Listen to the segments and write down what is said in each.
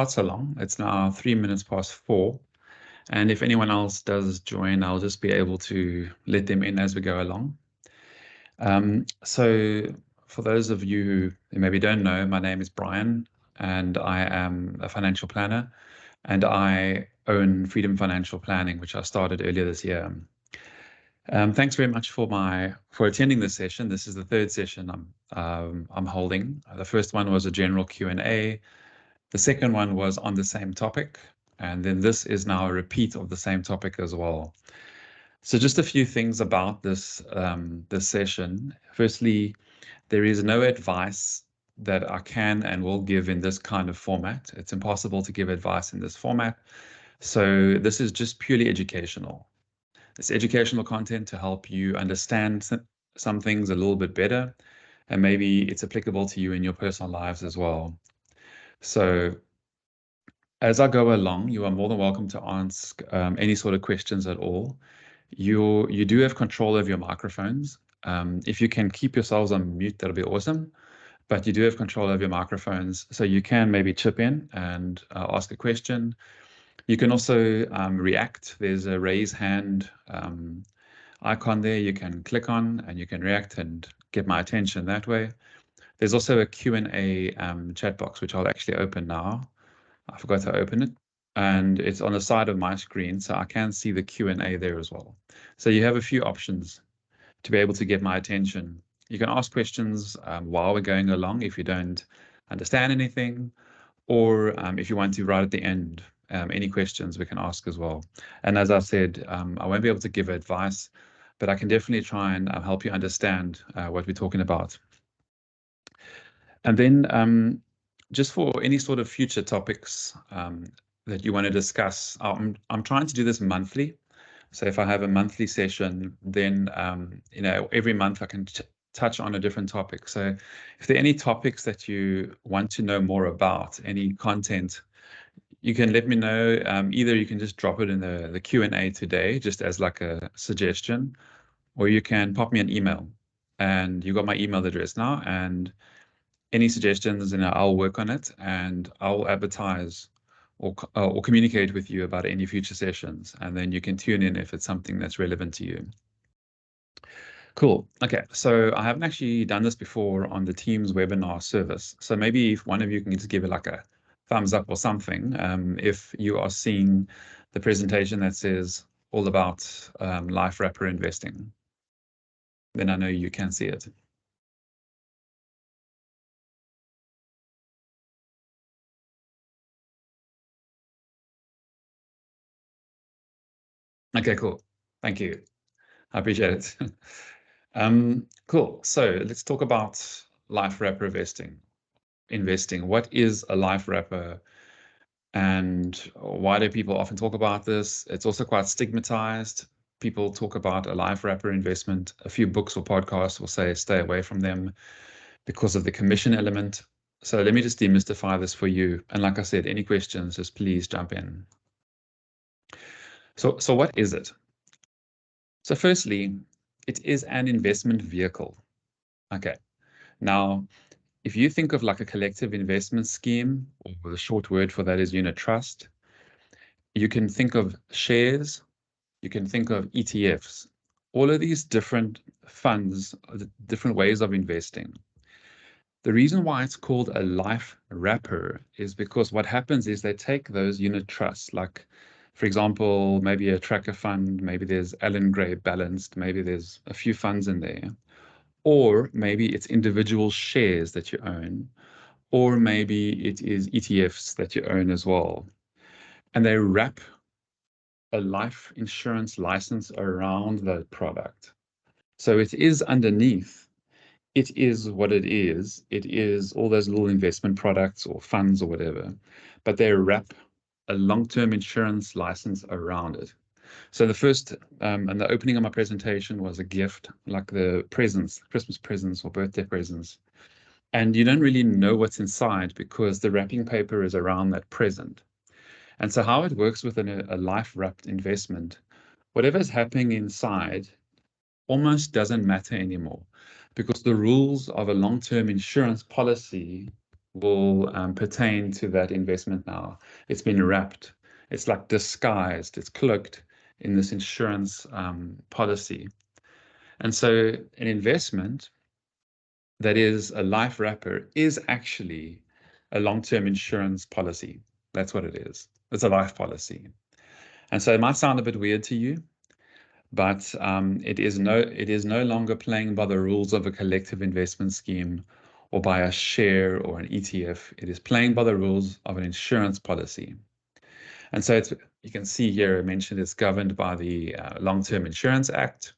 so long. It's now 3 minutes past 4. And if anyone else does join, I'll just be able to let them in as we go along. So for those of you who maybe don't know, my name is Brian, and I am a financial planner, and I own Freedom Financial Planning, which I started earlier this year. Thanks very much for attending this session. This is the third session I'm holding. The first one was a general Q&A. The second one was on the same topic, and then this is now a repeat of the same topic as well. So just a few things about this session. Firstly, there is no advice that I can and will give in this kind of format. It's impossible to give advice in this format. So this is just purely educational. It's educational content to help you understand some things a little bit better, and maybe it's applicable to you in your personal lives as well. So as I go along, you are more than welcome to ask any sort of questions at all. You do have control of your microphones. If you can keep yourselves on mute, that'll be awesome. But you do have control of your microphones, so you can maybe chip in and ask a question. You can also react. There's a raise hand icon there you can click on, and you can react and get my attention that way. There's also a Q&A chat box, which I'll actually open now. I forgot to open it, and it's on the side of my screen, so I can see the Q&A there as well. So you have a few options to be able to get my attention. You can ask questions while we're going along if you don't understand anything, or if you want to right at the end, any questions we can ask as well. And as I said, I won't be able to give advice, but I can definitely try and help you understand what we're talking about. And then just for any sort of future topics that you want to discuss, I'm trying to do this monthly. So if I have a monthly session, then every month I can touch on a different topic. So if there are any topics that you want to know more about, any content, you can let me know. Either you can just drop it in the Q&A today, just as like a suggestion, or you can pop me an email. And you got my email address now, and any suggestions, and I'll work on it, and I'll advertise or communicate with you about any future sessions, and then you can tune in if it's something that's relevant to you. Cool. Okay, so I haven't actually done this before on the Teams webinar service. So maybe if one of you can just give it like a thumbs up or something, if you are seeing the presentation that says all about life wrapper investing, then I know you can see it. Okay, cool. Thank you. I appreciate it. Cool. So let's talk about life wrapper investing. What is a life wrapper, and why do people often talk about this? It's also quite stigmatized. People talk about a life wrapper investment. A few books or podcasts will say stay away from them because of the commission element. So let me just demystify this for you. And like I said, any questions, just please jump in. So what is it? So firstly, it is an investment vehicle. Okay. Now, if you think of like a collective investment scheme, or the short word for that is unit trust, you can think of shares, you can think of ETFs, all of these different funds, different ways of investing. The reason why it's called a life wrapper is because what happens is they take those unit trusts, like, for example, maybe a tracker fund, maybe there's Allen Gray Balanced, maybe there's a few funds in there, or maybe it's individual shares that you own, or maybe it is ETFs that you own as well. And they wrap a life insurance license around that product. So it is underneath. It is what it is. It is all those little investment products or funds or whatever, but they wrap a long-term insurance license around it. So the first and the opening of my presentation was a gift, like the presents, Christmas presents or birthday presents. And you don't really know what's inside because the wrapping paper is around that present. And so how it works within a life wrapped investment, whatever's happening inside almost doesn't matter anymore, because the rules of a long-term insurance policy will pertain to that investment now. It's been wrapped. It's like disguised. It's cloaked in this insurance policy. And so an investment that is a life wrapper is actually a long-term insurance policy. That's what it is. It's a life policy. And so it might sound a bit weird to you, but it is no longer playing by the rules of a collective investment scheme or by a share or an ETF. It is playing by the rules of an insurance policy. And so you can see here I mentioned it's governed by the Long-Term Insurance Act.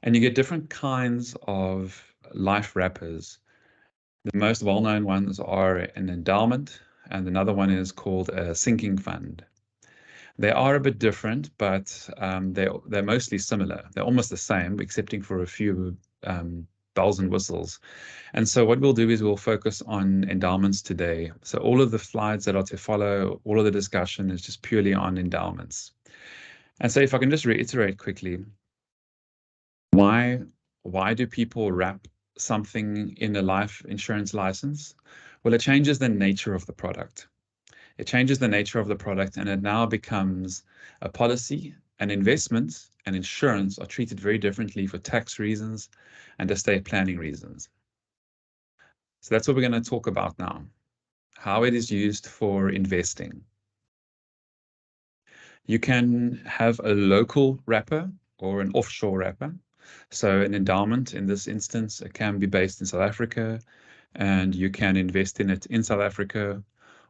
And you get different kinds of life wrappers. The most well-known ones are an endowment, and another one is called a sinking fund. They are a bit different, but they're mostly similar. They're almost the same, excepting for a few bells and whistles. And so what we'll do is we'll focus on endowments today. So all of the slides that are to follow, all of the discussion is just purely on endowments. And so if I can just reiterate quickly, why do people wrap something in a life insurance license? Well, it changes the nature of the product. It changes the nature of the product, and it now becomes a policy. And investments and insurance are treated very differently for tax reasons and estate planning reasons. So that's what we're going to talk about now, how it is used for investing. You can have a local wrapper or an offshore wrapper. So an endowment, in this instance, it can be based in South Africa, and you can invest in it in South Africa,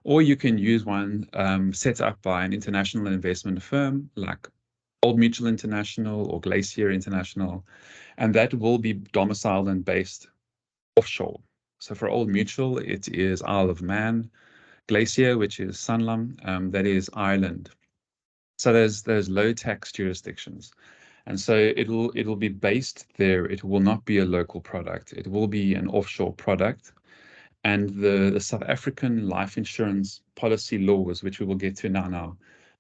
or you can use one set up by an international investment firm like Old Mutual International or Glacier International, and that will be domiciled and based offshore. So for Old Mutual, it is Isle of Man. Glacier, which is Sanlam, that is Ireland. So there's low tax jurisdictions. And so it'll be based there. It will not be a local product. It will be an offshore product. And the South African life insurance policy laws, which we will get to now,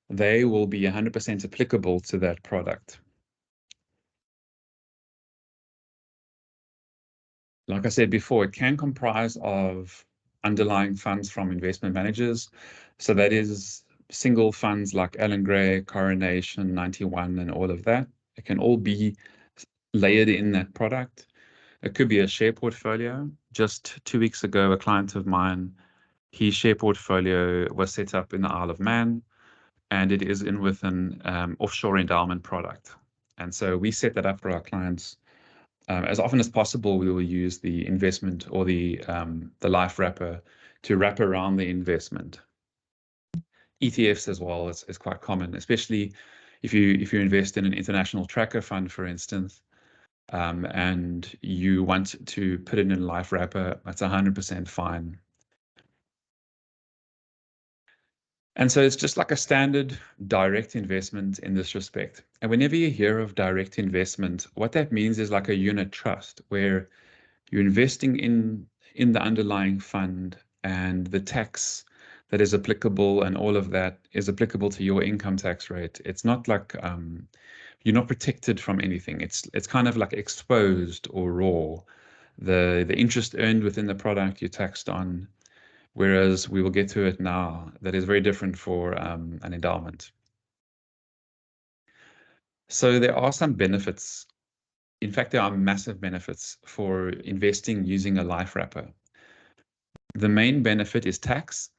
they will be 100% applicable to that product. Like I said before, it can comprise of underlying funds from investment managers. So that is single funds like Allan Gray, Coronation, 91, and all of that. It can all be layered in that product. It could be a share portfolio. Just 2 weeks ago, a client of mine, his share portfolio was set up in the Isle of Man, and it is in with an offshore endowment product. And so we set that up for our clients. As often as possible, we will use the investment or the life wrapper to wrap around the investment. ETFs as well is quite common, especially if you invest in an international tracker fund, for instance, and you want to put it in a life wrapper, that's 100% fine. And so it's just like a standard direct investment in this respect. And whenever you hear of direct investment, what that means is like a unit trust where you're investing in the underlying fund, and the tax that is applicable and all of that is applicable to your income tax rate. It's not like you're not protected from anything. It's kind of like exposed or raw. The interest earned within the product you're taxed on, whereas we will get to it now. That is very different for an endowment. So there are some benefits. In fact, there are massive benefits for investing using a life wrapper. The main benefit is tax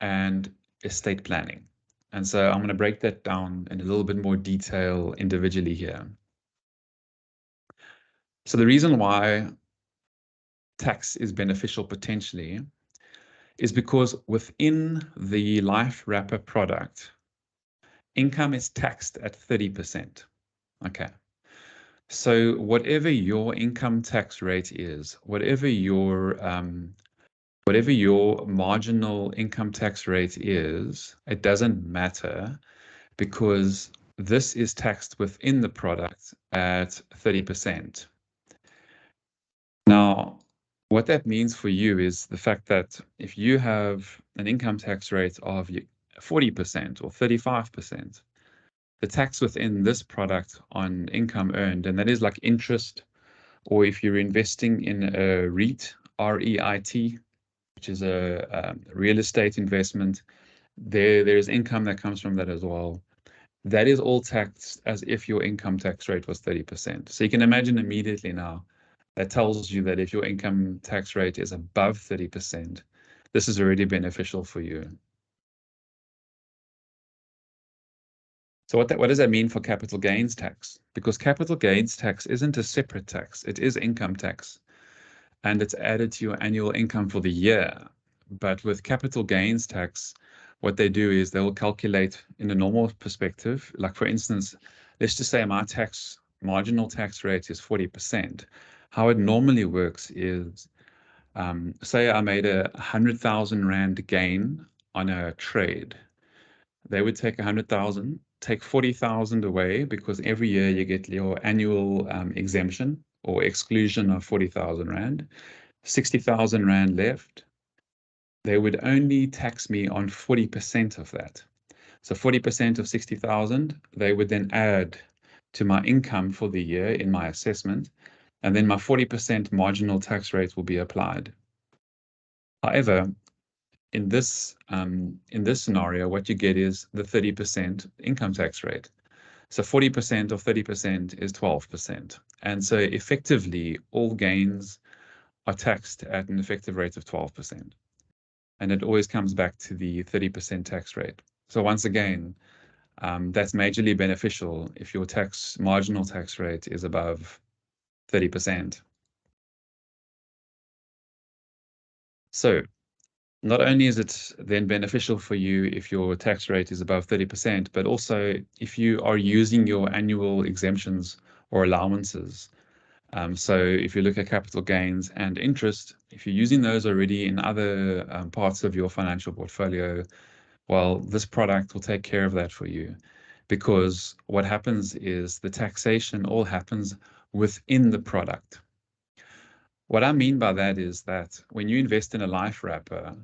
and estate planning. And so I'm going to break that down in a little bit more detail individually here. So the reason why tax is beneficial potentially is because within the life wrapper product, income is taxed at 30%. Okay. So whatever your income tax rate is, whatever your marginal income tax rate is, it doesn't matter, because this is taxed within the product at 30%. Now, what that means for you is the fact that if you have an income tax rate of 40% or 35%, the tax within this product on income earned, and that is like interest, or if you're investing in a REIT, REIT, which is a real estate investment. There's income that comes from that as well. That is all taxed as if your income tax rate was 30%. So you can imagine immediately now, that tells you that if your income tax rate is above 30%, this is already beneficial for you. So what does that mean for capital gains tax? Because capital gains tax isn't a separate tax, it is income tax, and it's added to your annual income for the year. But with capital gains tax, what they do is they'll calculate in a normal perspective. Like for instance, let's just say my marginal tax rate is 40%. How it normally works is, say I made a 100,000 Rand gain on a trade. They would take 100,000, take 40,000 away because every year you get your annual exemption or exclusion of 40,000 Rand. 60,000 Rand left. They would only tax me on 40% of that. So 40% of 60,000, they would then add to my income for the year in my assessment, and then my 40% marginal tax rate will be applied. However, in this scenario, what you get is the 30% income tax rate. So 40% of 30% is 12%. And so effectively, all gains are taxed at an effective rate of 12%. And it always comes back to the 30% tax rate. So once again, that's majorly beneficial if your marginal tax rate is above 30%. So not only is it then beneficial for you if your tax rate is above 30%, but also if you are using your annual exemptions or allowances. So if you look at capital gains and interest, if you're using those already in other parts of your financial portfolio, well, this product will take care of that for you, because what happens is the taxation all happens within the product. What I mean by that is that when you invest in a life wrapper,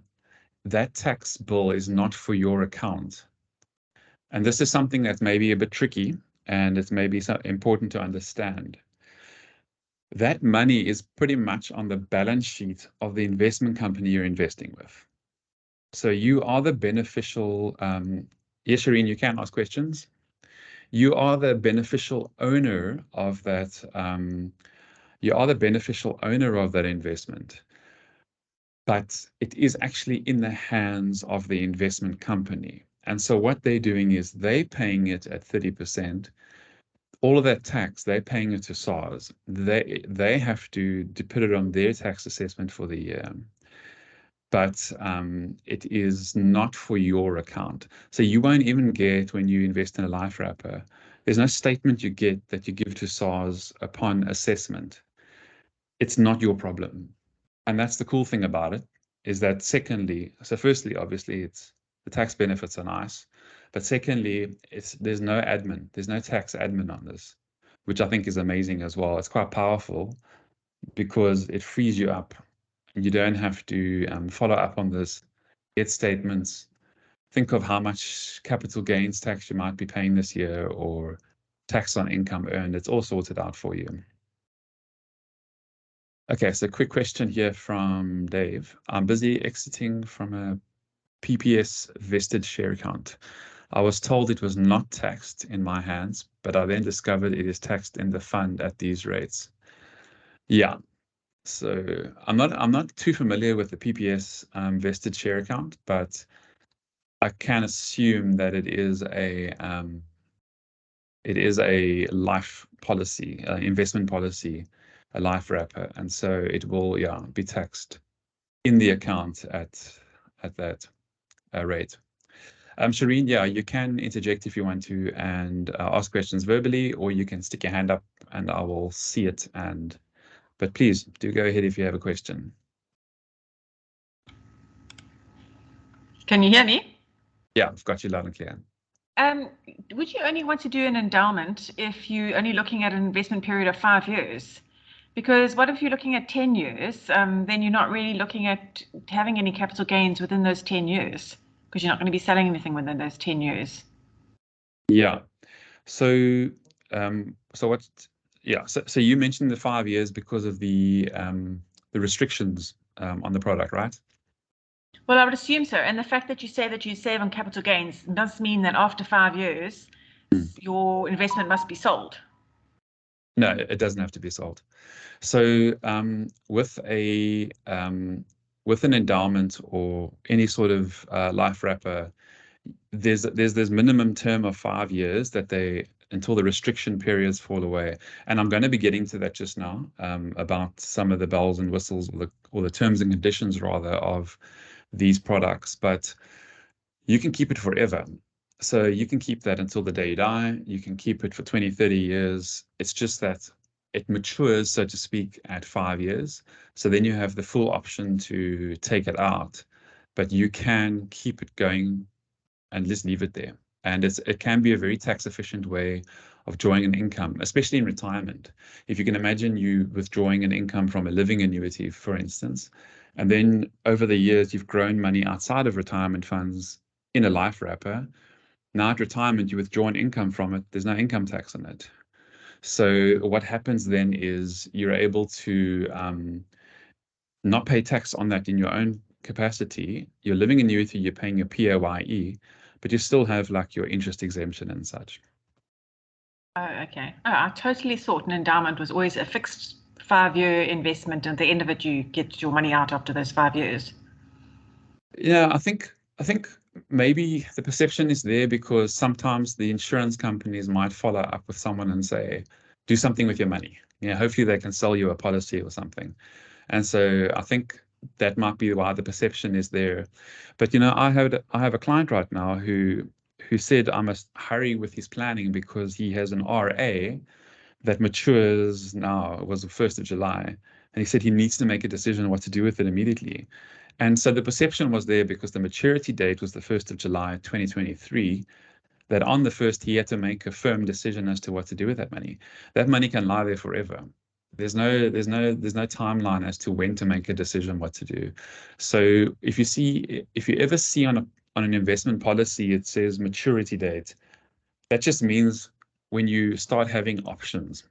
that tax bill is not for your account. And this is something that's maybe a bit tricky, and it's maybe important to understand. That money is pretty much on the balance sheet of the investment company you're investing with. So you are the beneficial. Yes, Shireen, you can ask questions. You are the beneficial owner of that. You are the beneficial owner of that investment, but it is actually in the hands of the investment company. And so what they're doing is they're paying it at 30%. All of that tax, they're paying it to SARS. They have to put it on their tax assessment for the year. But it is not for your account. So you won't even get, when you invest in a life wrapper, there's no statement you get that you give to SARS upon assessment. It's not your problem. And that's the cool thing about it, is that firstly, obviously, the tax benefits are nice. But secondly, there's no admin. There's no tax admin on this, which I think is amazing as well. It's quite powerful because it frees you up. You don't have to follow up on this, get statements, think of how much capital gains tax you might be paying this year or tax on income earned. It's all sorted out for you. Okay, so quick question here from Dave. I'm busy exiting from a PPS vested share account. I was told it was not taxed in my hands, but I then discovered it is taxed in the fund at these rates. Yeah, so I'm not too familiar with the PPS vested share account, but I can assume that it is a life policy, investment policy, a life wrapper, and so it will be taxed in the account at that rate. Shireen, you can interject if you want to and ask questions verbally, or you can stick your hand up and I will see it. But please do go ahead if you have a question. Can you hear me? Yeah, I've got you loud and clear. Would you only want to do an endowment if you're only looking at an investment period of 5 years? Because what if you're looking at 10 years, then you're not really looking at having any capital gains within those 10 years, because you're not going to be selling anything within those 10 years. Yeah. So, so you mentioned the 5 years because of the restrictions on the product, right? Well, I would assume so. And the fact that you say that you save on capital gains does mean that after 5 years, your investment must be sold. No, it doesn't have to be sold. So with with an endowment or any sort of life wrapper, there's this minimum term of 5 years that they until the restriction periods fall away. And I'm going to be getting to that just now about some of the bells and whistles or the terms and conditions rather of these products. But you can keep it forever. So you can keep that until the day you die. You can keep it for 20, 30 years. It's just that it matures, so to speak, at 5 years. So then you have the full option to take it out, but you can keep it going and just leave it there. And it can be a very tax efficient way of drawing an income, especially in retirement. If you can imagine you withdrawing an income from a living annuity, for instance, and then over the years you've grown money outside of retirement funds in a life wrapper. Now at retirement, you withdraw an income from it. There's no income tax on it. So what happens then is you're able to not pay tax on that in your own capacity. You're living annuity, you're paying your PAYE, but you still have like your interest exemption and such. Oh, okay. Oh, I totally thought an endowment was always a fixed 5-year investment, and at the end of it, you get your money out after those 5 years. Yeah, I think maybe the perception is there because sometimes the insurance companies might follow up with someone and say, do something with your money. Hopefully they can sell you a policy or something. And so I think that might be why the perception is there. But I have a client right now who said I must hurry with his planning because he has an RA that matures now. It was the 1st of July. And he said he needs to make a decision what to do with it immediately. And so the perception was there because the maturity date was the 1st of July, 2023, that on the 1st he had to make a firm decision as to what to do with that money. That money can lie there forever. There's no timeline as to when to make a decision what to do. So if you ever see on an investment policy it says maturity date, that just means when you start having options,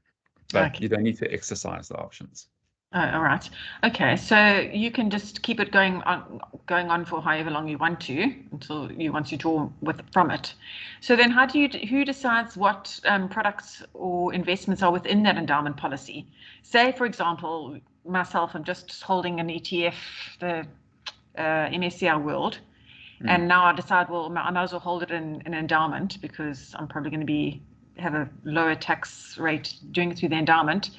but Okay. you don't need to exercise the options. Oh, all right. Okay, so you can just keep it going on for however long you want to until once you draw from it. So then, who decides what products or investments are within that endowment policy? Say, for example, myself, I'm just holding an ETF, the MSCI World, and now I decide, well, I might as well hold it in an endowment because I'm probably going to have a lower tax rate doing it through the endowment.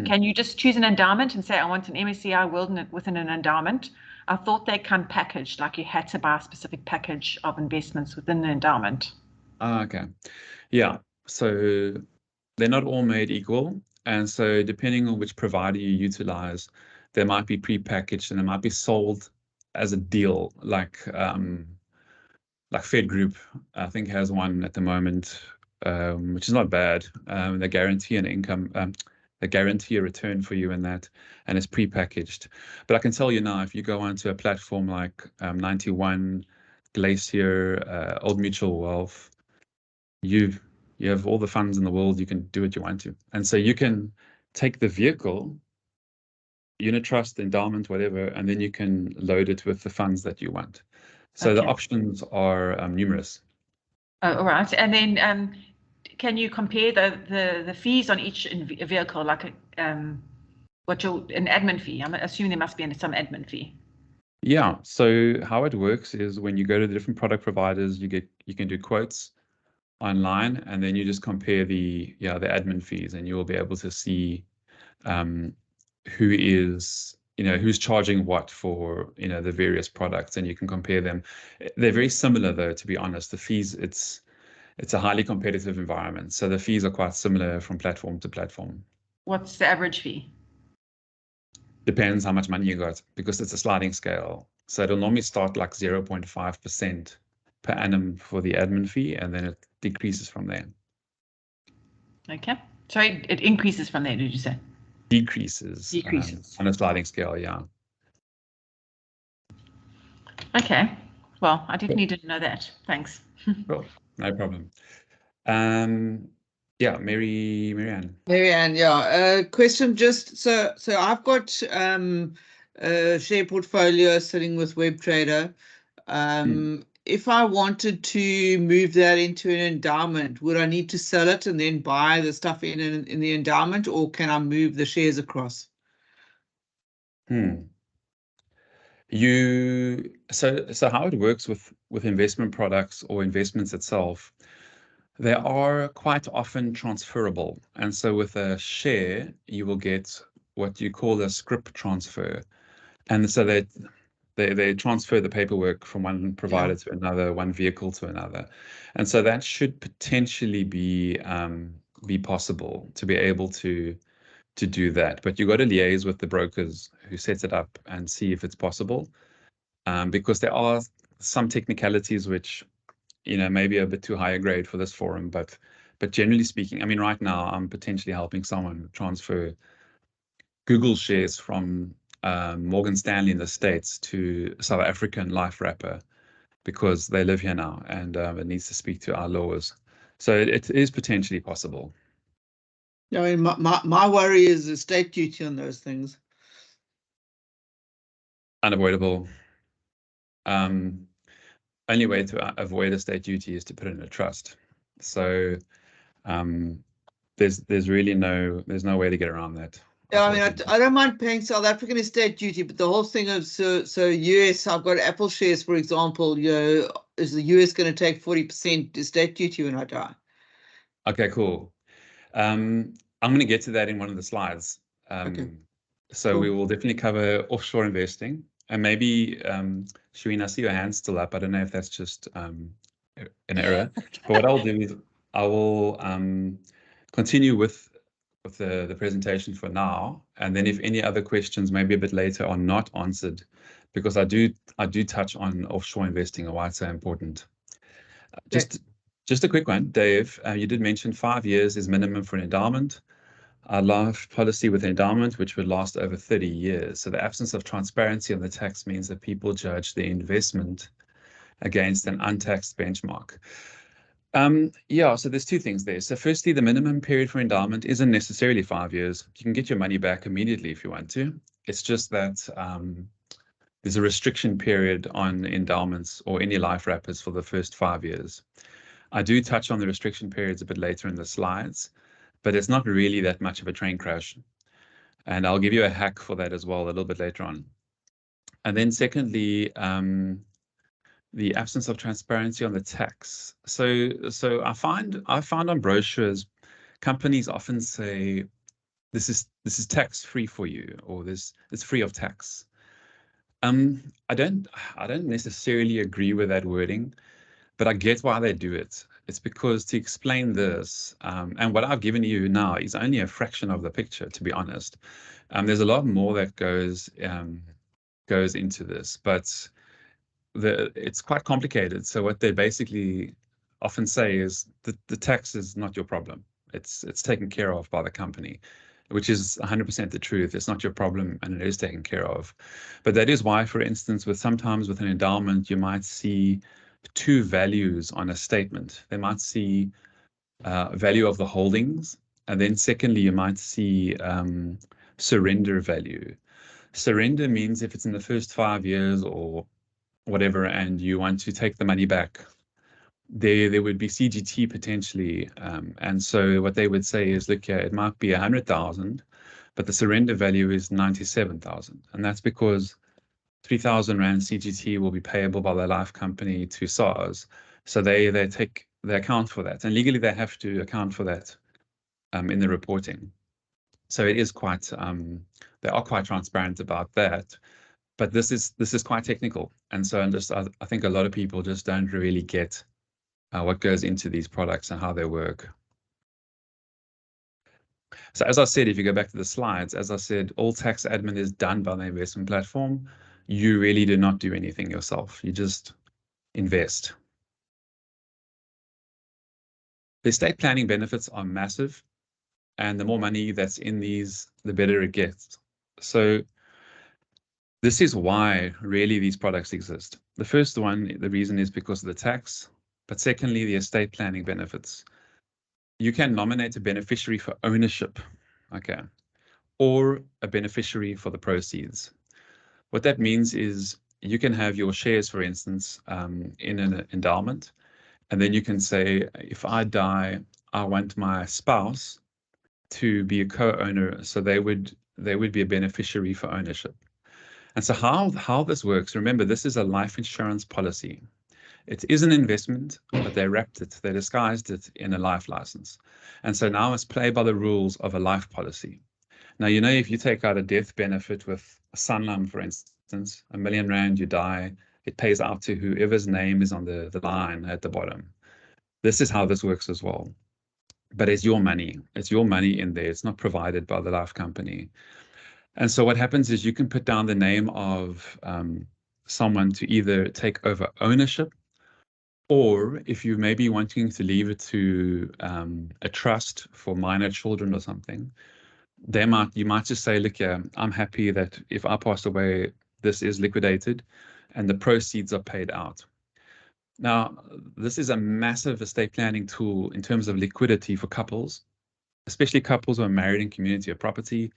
Can you just choose an endowment and say, I want an MSCI World within an endowment? I thought they come packaged, like you had to buy a specific package of investments within the endowment. Okay. Yeah. So they're not all made equal. And so depending on which provider you utilize, they might be prepackaged and they might be sold as a deal, like Fed Group, I think has one at the moment, which is not bad. They guarantee an income, they guarantee a return for you in that, and it's prepackaged. But I can tell you now, if you go onto a platform like 91, Glacier, Old Mutual Wealth, you have all the funds in the world. You can do what you want to, and so you can take the vehicle, unit trust, endowment, whatever, and then you can load it with the funds that you want. So the Okay. options are numerous. Oh, all right. And then can you compare the fees on each vehicle, like an admin fee? I'm assuming there must be some admin fee. Yeah. So how it works is when you go to the different product providers, you can do quotes online, and then you just compare the admin fees, and you will be able to see um, who's charging what for the various products, and you can compare them. They're very similar though, to be honest. The fees, it's a highly competitive environment, so the fees are quite similar from platform to platform. What's the average fee? Depends how much money you got because it's a sliding scale. So it'll normally start like 0.5% per annum for the admin fee, and then it decreases from there. Okay. Sorry, it increases from there, did you say? Decreases Decreases. on a sliding scale, yeah. Okay. Well, I did need to know that. Thanks. Cool. No problem. Yeah, Marianne. Marianne, yeah. Question just so I've got share portfolio sitting with WebTrader. Mm. If I wanted to move that into an endowment, would I need to sell it and then buy the stuff in the endowment, or can I move the shares across? Hmm. So how it works with investment products or investments itself, they are quite often transferable. And so with a share, you will get what you call a scrip transfer. And so they transfer the paperwork from one provider Yeah. to another, one vehicle to another. And so that should potentially be possible to be able to do that. But you got to liaise with the brokers who set it up and see if it's possible. Because there are some technicalities which, maybe a bit too higher grade for this forum, but generally speaking, I mean, right now I'm potentially helping someone transfer Google shares from Morgan Stanley in the States to South African life wrapper because they live here now and it needs to speak to our laws. So it is potentially possible. I mean, my worry is the state duty on those things. Unavoidable. Only way to avoid a state duty is to put it in a trust. So there's really there's no way to get around that, Yeah, I mean, unfortunately. I don't mind paying South African estate duty, but the whole thing of so US, I've got Apple shares, for example. Is the US going to take 40% estate duty when I die? Okay, cool. I'm going to get to that in one of the slides. Okay, So we cool. will definitely cover offshore investing and maybe, Shireen, I see your hand still up. I don't know if that's just an error, but what I'll do is I will continue with the presentation for now, and then if any other questions, maybe a bit later, are not answered, because I do touch on offshore investing and why it's so important. Okay. Just a quick one, Dave. You did mention 5 years is minimum for an endowment. Our life policy with endowment, which would last over 30 years. So the absence of transparency on the tax means that people judge the investment against an untaxed benchmark. Yeah, so there's two things there. So firstly, the minimum period for endowment isn't necessarily 5 years. You can get your money back immediately if you want to. It's just that there's a restriction period on endowments or any life wrappers for the first 5 years. I do touch on the restriction periods a bit later in the slides, but it's not really that much of a train crash. And I'll give you a hack for that as well a little bit later on. And then secondly, the absence of transparency on the tax. So I found on brochures, companies often say this is tax free for you, or this is free of tax. I don't necessarily agree with that wording, but I get why they do it. It's because to explain this, and what I've given you now is only a fraction of the picture, to be honest. There's a lot more that goes into this, but it's quite complicated. So what they basically often say is the tax is not your problem. It's taken care of by the company, which is 100% the truth. It's not your problem, and it is taken care of. But that is why, for instance, sometimes with an endowment, you might see two values on a statement. They might see value of the holdings, and then secondly, you might see surrender value. Surrender means if it's in the first 5 years or whatever, and you want to take the money back, there would be CGT potentially. And so what they would say is, look, yeah, it might be 100,000, but the surrender value is 97,000. And that's because 3,000 Rand CGT will be payable by the life company to SARS. So they account for that. And legally they have to account for that in the reporting. So it is quite, they are quite transparent about that. But this is quite technical. And so I think a lot of people just don't really get what goes into these products and how they work. So as I said, if you go back to the slides, as I said, all tax admin is done by the investment platform. You really do not do anything yourself. You just invest. The estate planning benefits are massive, and the more money that's in these, the better it gets. So this is why really these products exist. The first one, the reason is because of the tax, but secondly, the estate planning benefits. You can nominate a beneficiary for ownership, okay, or a beneficiary for the proceeds. What that means is you can have your shares, for instance, in an endowment, and then you can say, if I die, I want my spouse to be a co-owner, so they would be a beneficiary for ownership. And so how this works, remember, this is a life insurance policy. It is an investment, but they wrapped it, they disguised it in a life license. And so now it's play by the rules of a life policy. Now, you know, if you take out a death benefit with Sanlam, for instance, R1 million, you die, it pays out to whoever's name is on the line at the bottom. This is how this works as well. But it's your money. It's your money in there. It's not provided by the life company. And so what happens is you can put down the name of someone to either take over ownership, or if you may be wanting to leave it to a trust for minor children or something, you might just say, look, yeah, I'm happy that if I pass away, this is liquidated and the proceeds are paid out. Now, this is a massive estate planning tool in terms of liquidity for couples, especially couples who are married in community or property,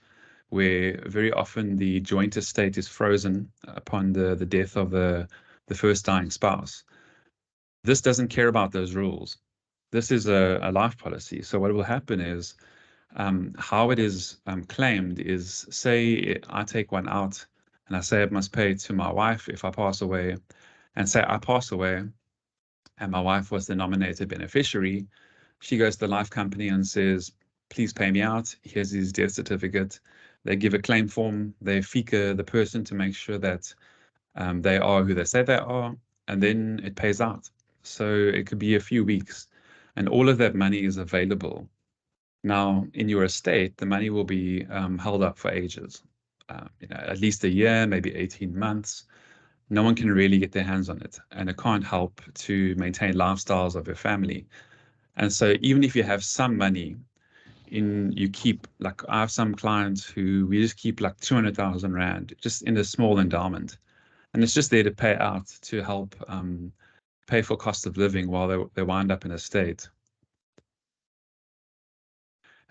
where very often the joint estate is frozen upon the death of the first dying spouse. This doesn't care about those rules. This is a life policy. So what will happen is, how it is claimed is, say I take one out and I say it must pay to my wife if I pass away, and say I pass away and my wife was the nominated beneficiary, she goes to the life company and says, please pay me out. Here's his death certificate. They give a claim form. They FICA the person to make sure that they are who they say they are, and then it pays out. So it could be a few weeks, and all of that money is available. Now, in your estate, the money will be held up for ages, at least a year, maybe 18 months. No one can really get their hands on it, and it can't help to maintain lifestyles of your family. And so even if you have some money you keep, like I have some clients who we just keep like 200,000 Rand just in a small endowment. And it's just there to pay out to help pay for cost of living while they wind up in a state.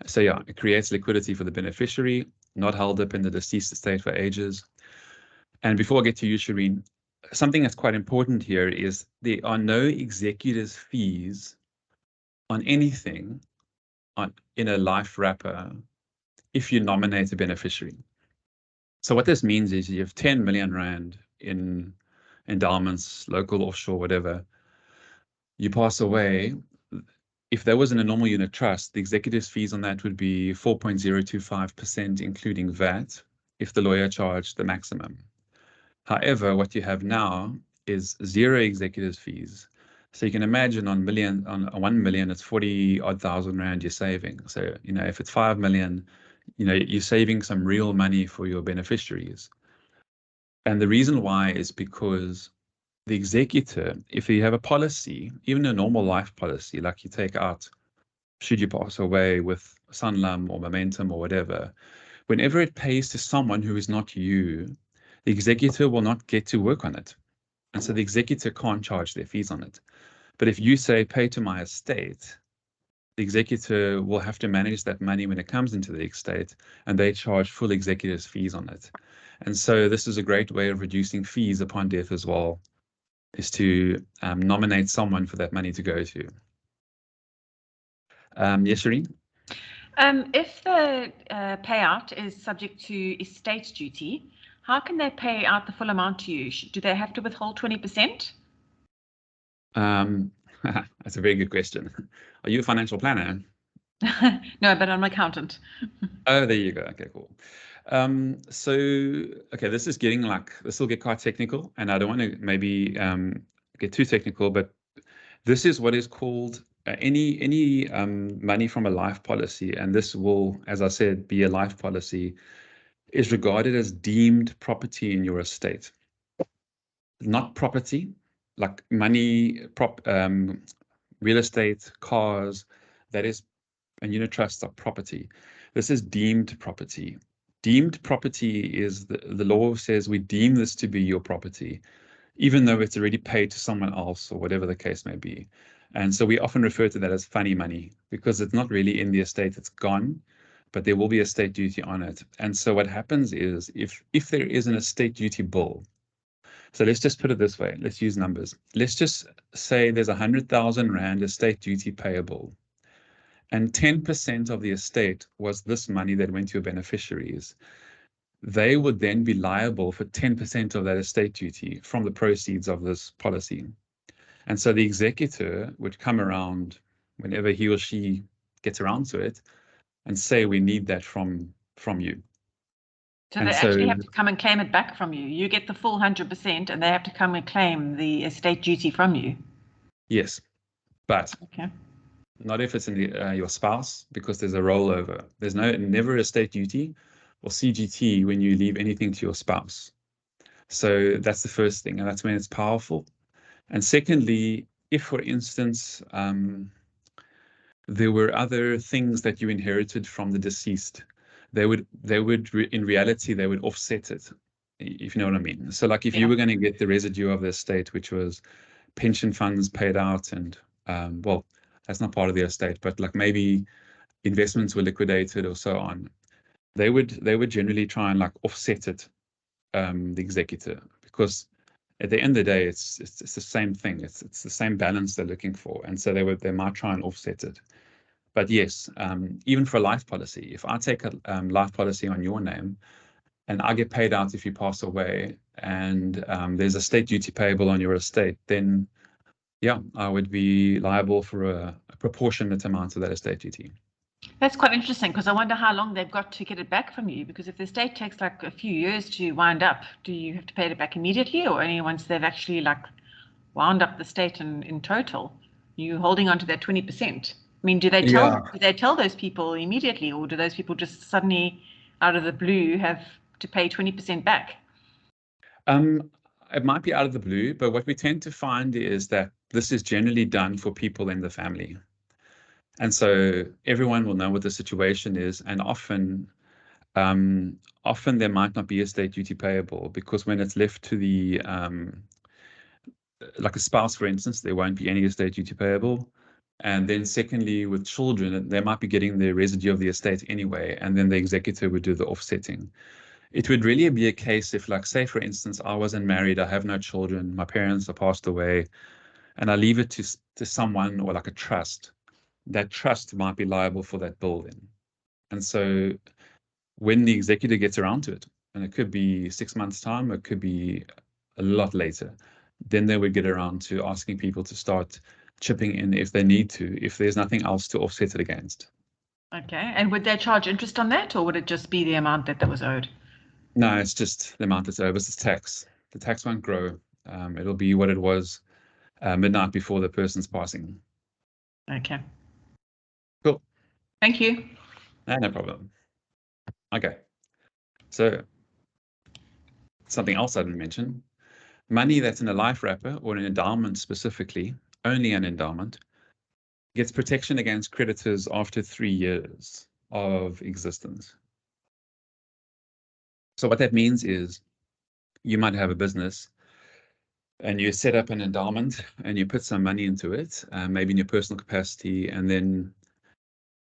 So yeah, it creates liquidity for the beneficiary, not held up in the deceased estate for ages. And before I get to you, Shireen, something that's quite important here is there are no executors' fees on anything in a life wrapper if you nominate a beneficiary. So what this means is you have 10 million Rand in endowments, local, offshore, whatever. You pass away. If there was in a normal unit trust, the executive's fees on that would be 4.025%, including VAT, if the lawyer charged the maximum. However, what you have now is zero executive's fees. So you can imagine on 1 million, it's 40 odd thousand Rand you're saving. So, if it's 5 million, you're saving some real money for your beneficiaries. And the reason why is because the executor, if you have a policy, even a normal life policy, like you take out, should you pass away with Sanlam or Momentum or whatever, whenever it pays to someone who is not you, the executor will not get to work on it. And so the executor can't charge their fees on it. But if you say, pay to my estate, the executor will have to manage that money when it comes into the estate, and they charge full executor's fees on it. And so this is a great way of reducing fees upon death as well, is to nominate someone for that money to go to. Yes, Shireen? If the payout is subject to estate duty, how can they pay out the full amount to you? Do they have to withhold 20%? That's a very good question. Are you a financial planner? No, but I'm an accountant. Oh, there you go. Okay, cool. So, okay, this will get quite technical, and I don't want to maybe get too technical, but this is what is called any money from a life policy, and this will, as I said, be a life policy, is regarded as deemed property in your estate. Not property, like money, real estate, cars, that is, and unit trusts are property. This is deemed property. Deemed property is the law says we deem this to be your property, even though it's already paid to someone else or whatever the case may be. And so we often refer to that as funny money because it's not really in the estate, it's gone. but there will be estate duty on it. And so what happens is if there is an estate duty bill, so let's just put it this way, let's use numbers. Let's just say there's 100,000 Rand estate duty payable, and 10% of the estate was this money that went to your beneficiaries. They would then be liable for 10% of that estate duty from the proceeds of this policy. And so the executor would come around whenever he or she gets around to it and say, we need that from you. So And they so, actually have to come and claim it back from you. You get the full 100% and they have to come and claim the estate duty from you. yes, but Okay. not if it's in your spouse, because there's a rollover. There's never estate duty or CGT when you leave anything to your spouse. So that's the first thing, and that's when it's powerful. And secondly, if, for instance, there were other things that you inherited from the deceased, they would in reality, they would offset it, if you know what I mean. So like if you were going to get the residue of the estate, which was pension funds paid out, and well, that's not part of the estate, but like maybe investments were liquidated or so on, they would generally try and like offset it, the executor, because at the end of the day, it's the same thing. It's the same balance they're looking for, and so they might try and offset it. But yes, even for a life policy, if I take a life policy on your name and I get paid out if you pass away, and there's a estate duty payable on your estate, then yeah, I would be liable for a proportionate amount of that estate duty. That's quite interesting, because I wonder how long they've got to get it back from you, because if the estate takes like a few years to wind up, do you have to pay it back immediately, or only once they've actually like wound up the estate in total? You holding on to that 20%. I mean, do they tell those people immediately, or do those people just suddenly out of the blue have to pay 20% back? It might be out of the blue, but what we tend to find is that this is generally done for people in the family. And so everyone will know what the situation is, and often there might not be estate duty payable, because when it's left to the like a spouse, for instance, there won't be any estate duty payable. And then secondly, with children, they might be getting the residue of the estate anyway, and then the executor would do the offsetting. It would really be a case if, like, say, for instance, I wasn't married, I have no children, my parents are passed away, and I leave it to someone or like a trust. That trust might be liable for that building. And so when the executor gets around to it, and it could be 6 months' time, it could be a lot later, then they would get around to asking people to start chipping in if they need to, if there's nothing else to offset it against. Okay. And would they charge interest on that, or would it just be the amount that was owed? No, it's just the amount that's owed. It's tax. The tax won't grow. It'll be what it was midnight before the person's passing. Okay. Cool. Thank you. No problem. Okay. So something else I didn't mention. Money that's in a life wrapper or an endowment specifically, only an endowment, gets protection against creditors after 3 years of existence. So what that means is you might have a business and you set up an endowment and you put some money into it, maybe in your personal capacity, and then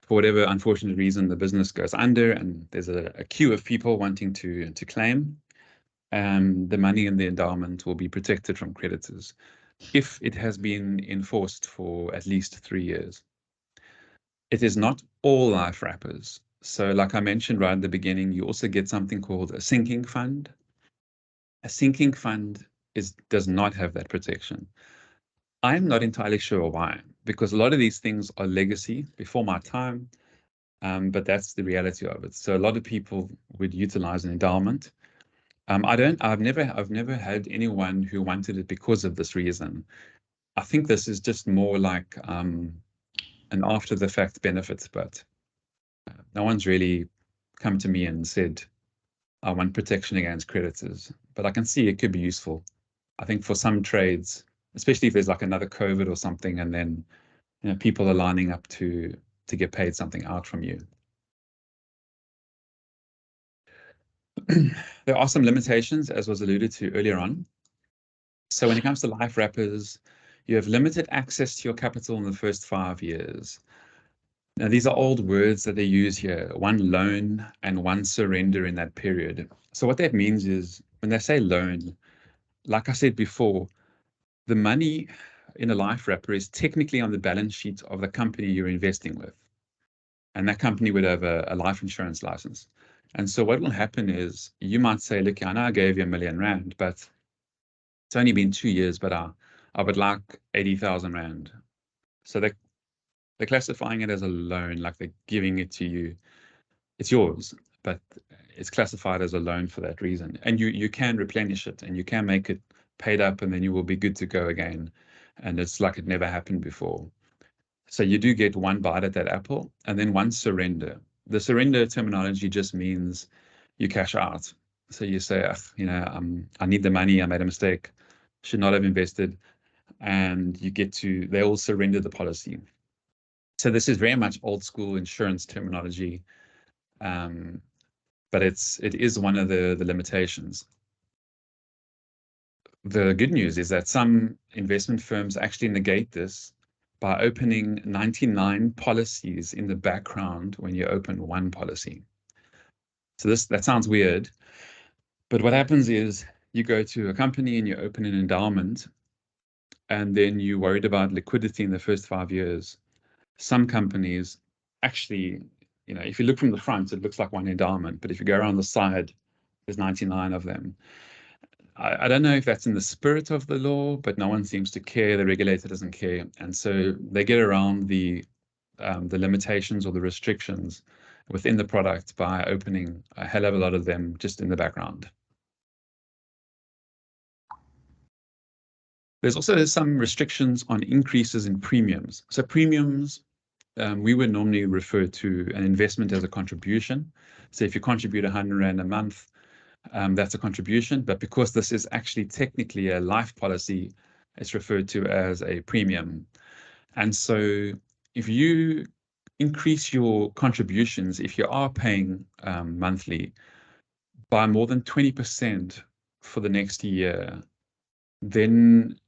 for whatever unfortunate reason, the business goes under and there's a queue of people wanting to claim. The money in the endowment will be protected from creditors if it has been enforced for at least 3 years. It is not all life wrappers. So like I mentioned right at the beginning, you also get something called a sinking fund. A sinking fund does not have that protection. I'm not entirely sure why, because a lot of these things are legacy before my time, but that's the reality of it. So a lot of people would utilize an endowment. I've never had anyone who wanted it because of this reason. I think this is just more like an after the fact benefit, but no one's really come to me and said, I want protection against creditors, but I can see it could be useful. I think for some trades, especially if there's like another COVID or something, and then people are lining up to get paid something out from you. There are some limitations, as was alluded to earlier on. So when it comes to life wrappers, you have limited access to your capital in the first 5 years. Now, these are old words that they use here, one loan and one surrender in that period. So what that means is when they say loan, like I said before, the money in a life wrapper is technically on the balance sheet of the company you're investing with. And that company would have a life insurance license. And so what will happen is you might say, look, I know I gave you R1,000,000, but it's only been 2 years, but I would like 80,000 Rand. So they're classifying it as a loan, like they're giving it to you. It's yours, but it's classified as a loan for that reason. And you can replenish it and you can make it paid up and then you will be good to go again. And it's like it never happened before. So you do get one bite at that apple and then one surrender. The surrender terminology just means you cash out. So you say, I need the money, I made a mistake, should not have invested. And they all surrender the policy. So this is very much old school insurance terminology. But it is one of the limitations. The good news is that some investment firms actually negate this by opening 99 policies in the background when you open one policy. So that sounds weird, but what happens is you go to a company and you open an endowment, and then you're worried about liquidity in the first 5 years. Some companies actually, if you look from the front, it looks like one endowment, but if you go around the side, there's 99 of them. I don't know if that's in the spirit of the law, but no one seems to care. The regulator doesn't care. And so they get around the limitations or the restrictions within the product by opening a hell of a lot of them just in the background. There's also some restrictions on increases in premiums. So premiums, we would normally refer to an investment as a contribution. So if you contribute 100 Rand a month, that's a contribution, but because this is actually technically a life policy, it's referred to as a premium. And so if you increase your contributions, if you are paying monthly by more than 20% for the next year, then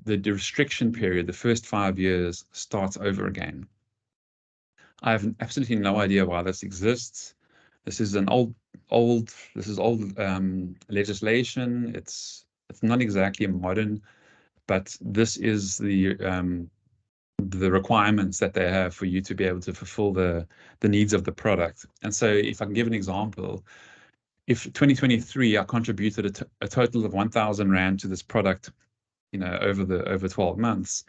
the restriction period, the first 5 years, starts over again. I have absolutely no idea why this exists. This is old legislation. It's not exactly modern, but this is the requirements that they have for you to be able to fulfill the needs of the product. And so if I can give an example, if 2023 I contributed a total of 1,000 Rand to this product, over 12 months,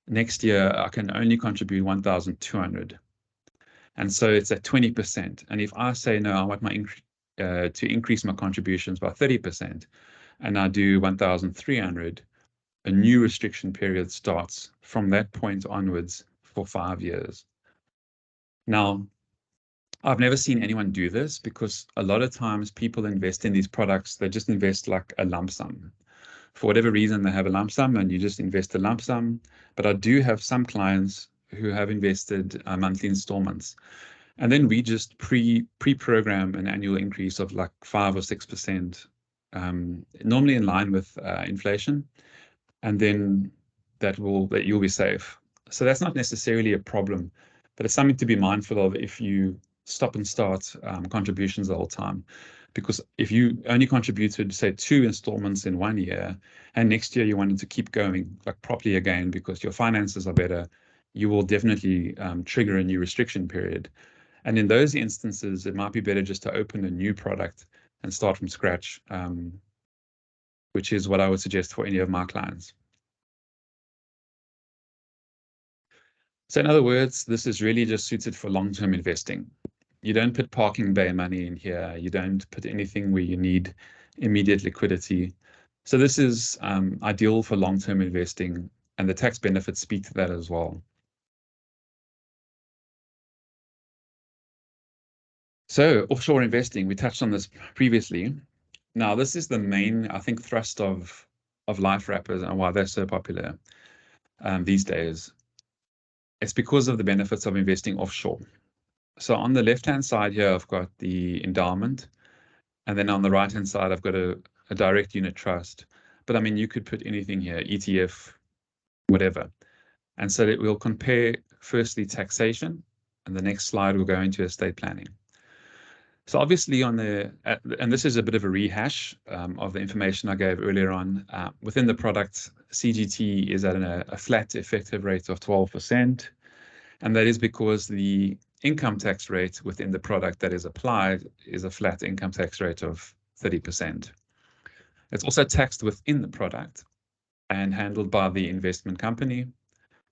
next year I can only contribute 1,200. And so it's at 20%. And if I say, no, I want to increase my contributions by 30%, and I do 1,300, a new restriction period starts from that point onwards for 5 years. Now, I've never seen anyone do this because a lot of times people invest in these products, they just invest like a lump sum. For whatever reason, they have a lump sum and you just invest a lump sum. But I do have some clients who have invested monthly installments. And then we just pre-program an annual increase of like 5 or 6%, normally in line with inflation. And then that you'll be safe. So that's not necessarily a problem, but it's something to be mindful of if you stop and start contributions the whole time. Because if you only contributed, say, 2 installments in 1 year, and next year you wanted to keep going like properly again because your finances are better, you will definitely trigger a new restriction period. And in those instances, it might be better just to open a new product and start from scratch, which is what I would suggest for any of my clients. So in other words, this is really just suited for long-term investing. You don't put parking bay money in here. You don't put anything where you need immediate liquidity. So this is ideal for long-term investing, and the tax benefits speak to that as well. So offshore investing, we touched on this previously. Now, this is the main, I think, thrust of life wrappers and why they're so popular these days. It's because of the benefits of investing offshore. So on the left-hand side here, I've got the endowment. And then on the right-hand side, I've got a direct unit trust. But I mean, you could put anything here, ETF, whatever. And so that we'll compare, firstly, taxation. And the next slide will go into estate planning. So obviously on the, and this is a bit of a rehash of the information I gave earlier on, within the product, CGT is at a flat effective rate of 12%. And that is because the income tax rate within the product that is applied is a flat income tax rate of 30%. It's also taxed within the product and handled by the investment company.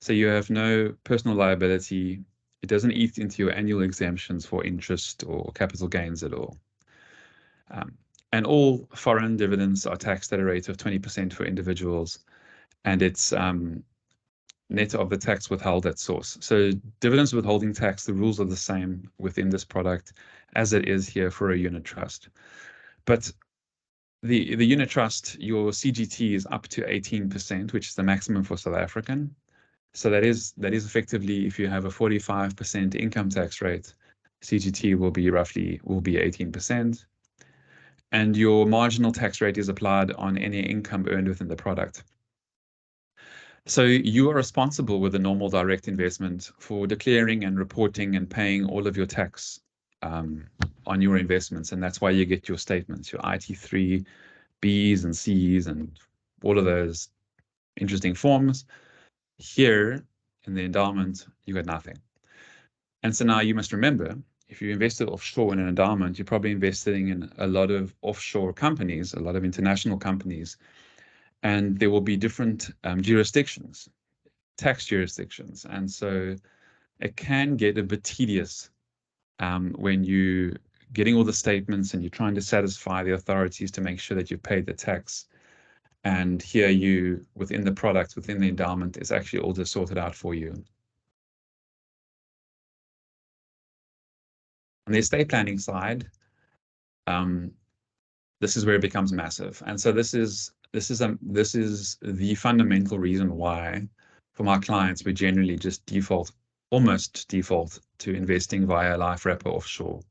So you have no personal liability. It doesn't eat into your annual exemptions for interest or capital gains at all. And all foreign dividends are taxed at a rate of 20% for individuals, and it's net of the tax withheld at source. So dividends withholding tax, the rules are the same within this product as it is here for a unit trust. But the unit trust, your CGT is up to 18%, which is the maximum for South African. So that is effectively, if you have a 45% income tax rate, CGT will be 18%. And your marginal tax rate is applied on any income earned within the product. So you are responsible with a normal direct investment for declaring and reporting and paying all of your tax on your investments. And that's why you get your statements, your IT3, Bs and Cs and all of those interesting forms. Here in the endowment, you got nothing. And so now you must remember, if you invested offshore in an endowment, you're probably investing in a lot of offshore companies, a lot of international companies, and there will be different jurisdictions, tax jurisdictions. And so it can get a bit tedious when you getting all the statements and you're trying to satisfy the authorities to make sure that you've paid the tax. And here you, within the product, within the endowment, is actually all just sorted out for you. On the estate planning side, this is where it becomes massive. And so this is the fundamental reason why, for my clients, we generally just almost default to investing via life wrapper offshore.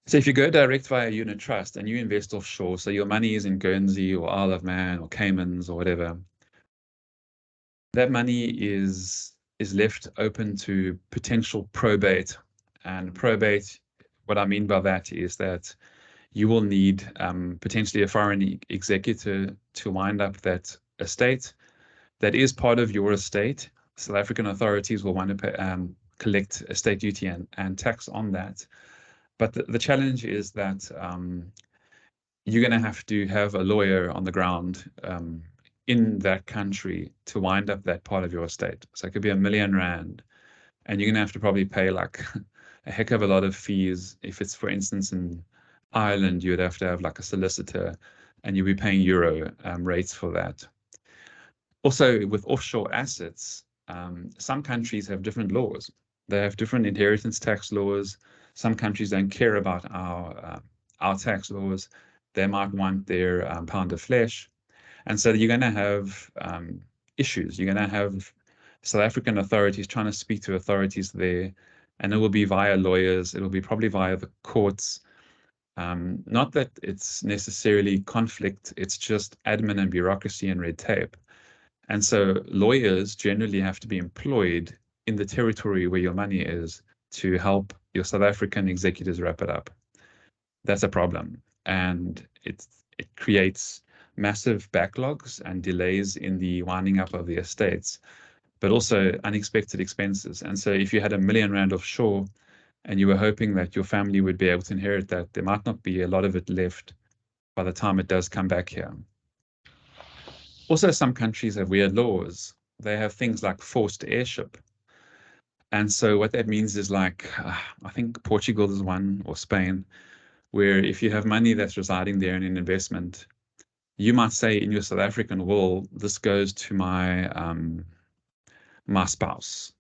So if you go direct via unit trust and you invest offshore, so your money is in Guernsey or Isle of Man or Caymans or whatever, that money is left open to potential probate. And probate, what I mean by that is that you will need potentially a foreign executor to wind up that estate that is part of your estate. South African authorities will want to collect estate duty and tax on that. But the challenge is that you're going to have a lawyer on the ground in that country to wind up that part of your estate. So it could be R1 million, and you're going to have to probably pay like a heck of a lot of fees. If it's, for instance, in Ireland, you would have to have like a solicitor, and you'll be paying euro rates for that. Also, with offshore assets, some countries have different laws. They have different inheritance tax laws. Some countries don't care about our tax laws. They might want their pound of flesh. And so you're going to have issues. You're going to have South African authorities trying to speak to authorities there, and it will be via lawyers. It will be probably via the courts. Not that it's necessarily conflict, it's just admin and bureaucracy and red tape. And so lawyers generally have to be employed in the territory where your money is to help your South African executors wrap it up. That's a problem. And it creates massive backlogs and delays in the winding up of the estates, but also unexpected expenses. And so if you had R1 million offshore and you were hoping that your family would be able to inherit that, there might not be a lot of it left by the time it does come back here. Also, some countries have weird laws. They have things like forced heirship. And so what that means is like, I think Portugal is one, or Spain, where if you have money that's residing there in an investment, you might say in your South African will, this goes to my spouse.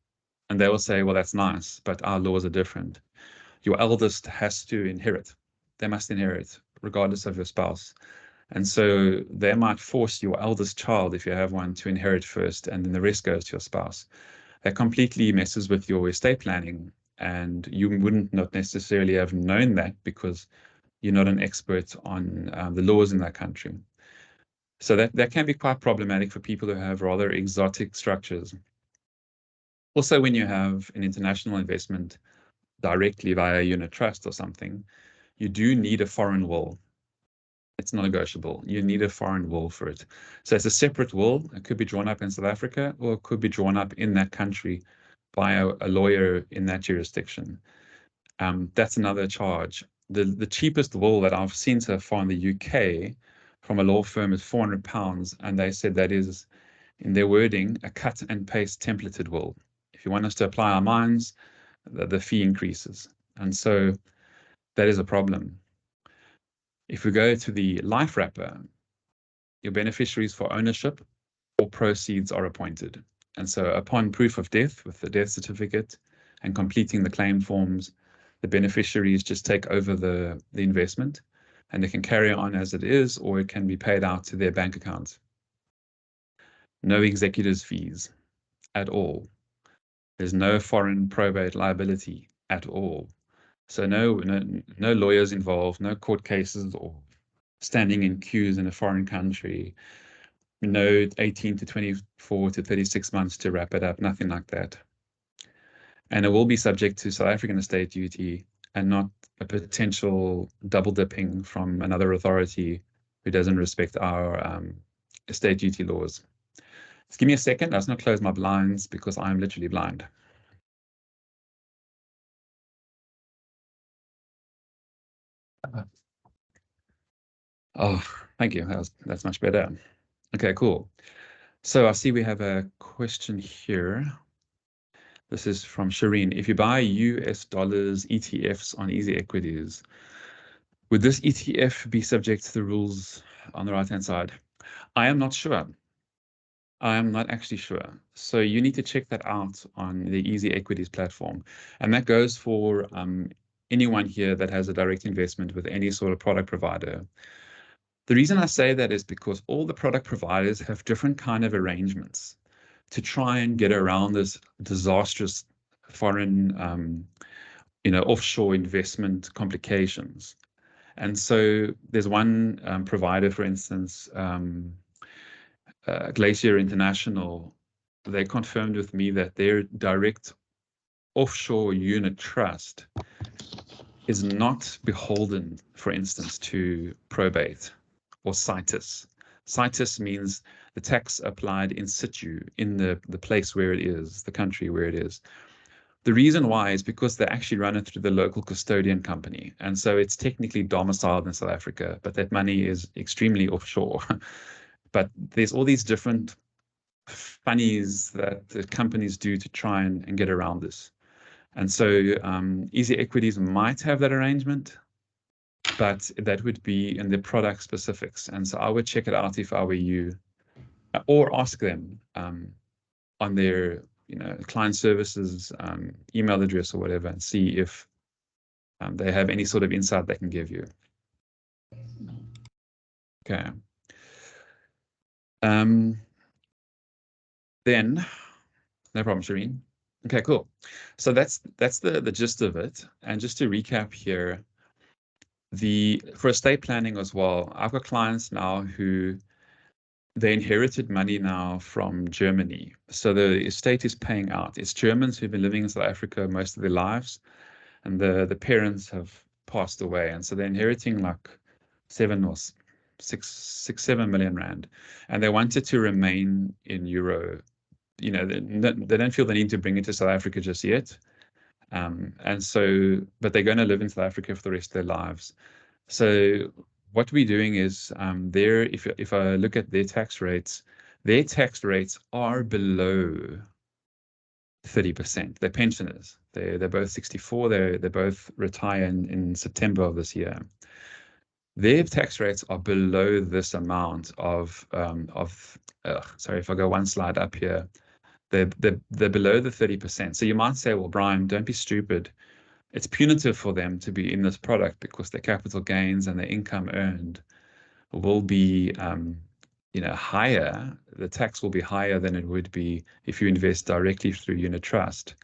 And they will say, well, that's nice, but our laws are different. Your eldest has to inherit. They must inherit, regardless of your spouse. And so they might force your eldest child, if you have one, to inherit first, and then the rest goes to your spouse. That completely messes with your estate planning, and you wouldn't not necessarily have known that because you're not an expert on the laws in that country. So that can be quite problematic for people who have rather exotic structures. Also, when you have an international investment directly via a unit trust or something, you do need a foreign will. It's not negotiable. You need a foreign will for it. So it's a separate will. It could be drawn up in South Africa, or it could be drawn up in that country by a lawyer in that jurisdiction. That's another charge. The cheapest will that I've seen so far in the UK from a law firm is £400, and they said that is, in their wording, a cut and paste templated will. If you want us to apply our minds, the fee increases. And so that is a problem. If we go to the life wrapper, your beneficiaries for ownership or proceeds are appointed. And so upon proof of death with the death certificate and completing the claim forms, the beneficiaries just take over the investment, and they can carry on as it is, or it can be paid out to their bank account. No executors' fees at all. There's no foreign probate liability at all. So no lawyers involved, no court cases or standing in queues in a foreign country, no 18 to 24 to 36 months to wrap it up, nothing like that. And it will be subject to South African estate duty and not a potential double dipping from another authority who doesn't respect our estate duty laws. Just give me a second. I just not close my blinds because I'm literally blind. Oh, thank you. That's much better. Okay, cool. So I see we have a question here. This is from Shireen. If you buy US dollars ETFs on easy equities, would this ETF be subject to the rules on the right-hand side? I am not sure. I am not actually sure. So you need to check that out on the Easy Equities platform. And that goes for anyone here that has a direct investment with any sort of product provider. The reason I say that is because all the product providers have different kind of arrangements to try and get around this disastrous foreign, offshore investment complications. And so there's one provider, for instance, Glacier International. They confirmed with me that their direct offshore unit trust is not beholden, for instance, to probate or situs. Situs means the tax applied in situ, in the place where it is, the country where it is. The reason why is because they actually run it through the local custodian company. And so it's technically domiciled in South Africa, but that money is extremely offshore. But there's all these different funnies that the companies do to try and get around this. And so Easy Equities might have that arrangement, but that would be in the product specifics. And so I would check it out if I were you, or ask them on their client services email address or whatever, and see if they have any sort of insight they can give you. Okay. Then, no problem, Shireen. Okay, cool. So that's the gist of it. And just to recap here, for estate planning as well, I've got clients now who they inherited money now from Germany. So the estate is paying out. It's Germans who've been living in South Africa most of their lives, and the parents have passed away. And so they're inheriting like 7 million rand. And they wanted to remain in euro. They don't feel the need to bring it to South Africa just yet. And so, but they're going to live in South Africa for the rest of their lives. So what we're doing is if I look at their tax rates are below 30%. They're pensioners. They're both 64. They both retire in September of this year. Their tax rates are below this amount sorry, if I go one slide up here, they're below the 30%. So you might say, well, Brian, don't be stupid. It's punitive for them to be in this product because their capital gains and their income earned will be higher. The tax will be higher than it would be if you invest directly through unit trust.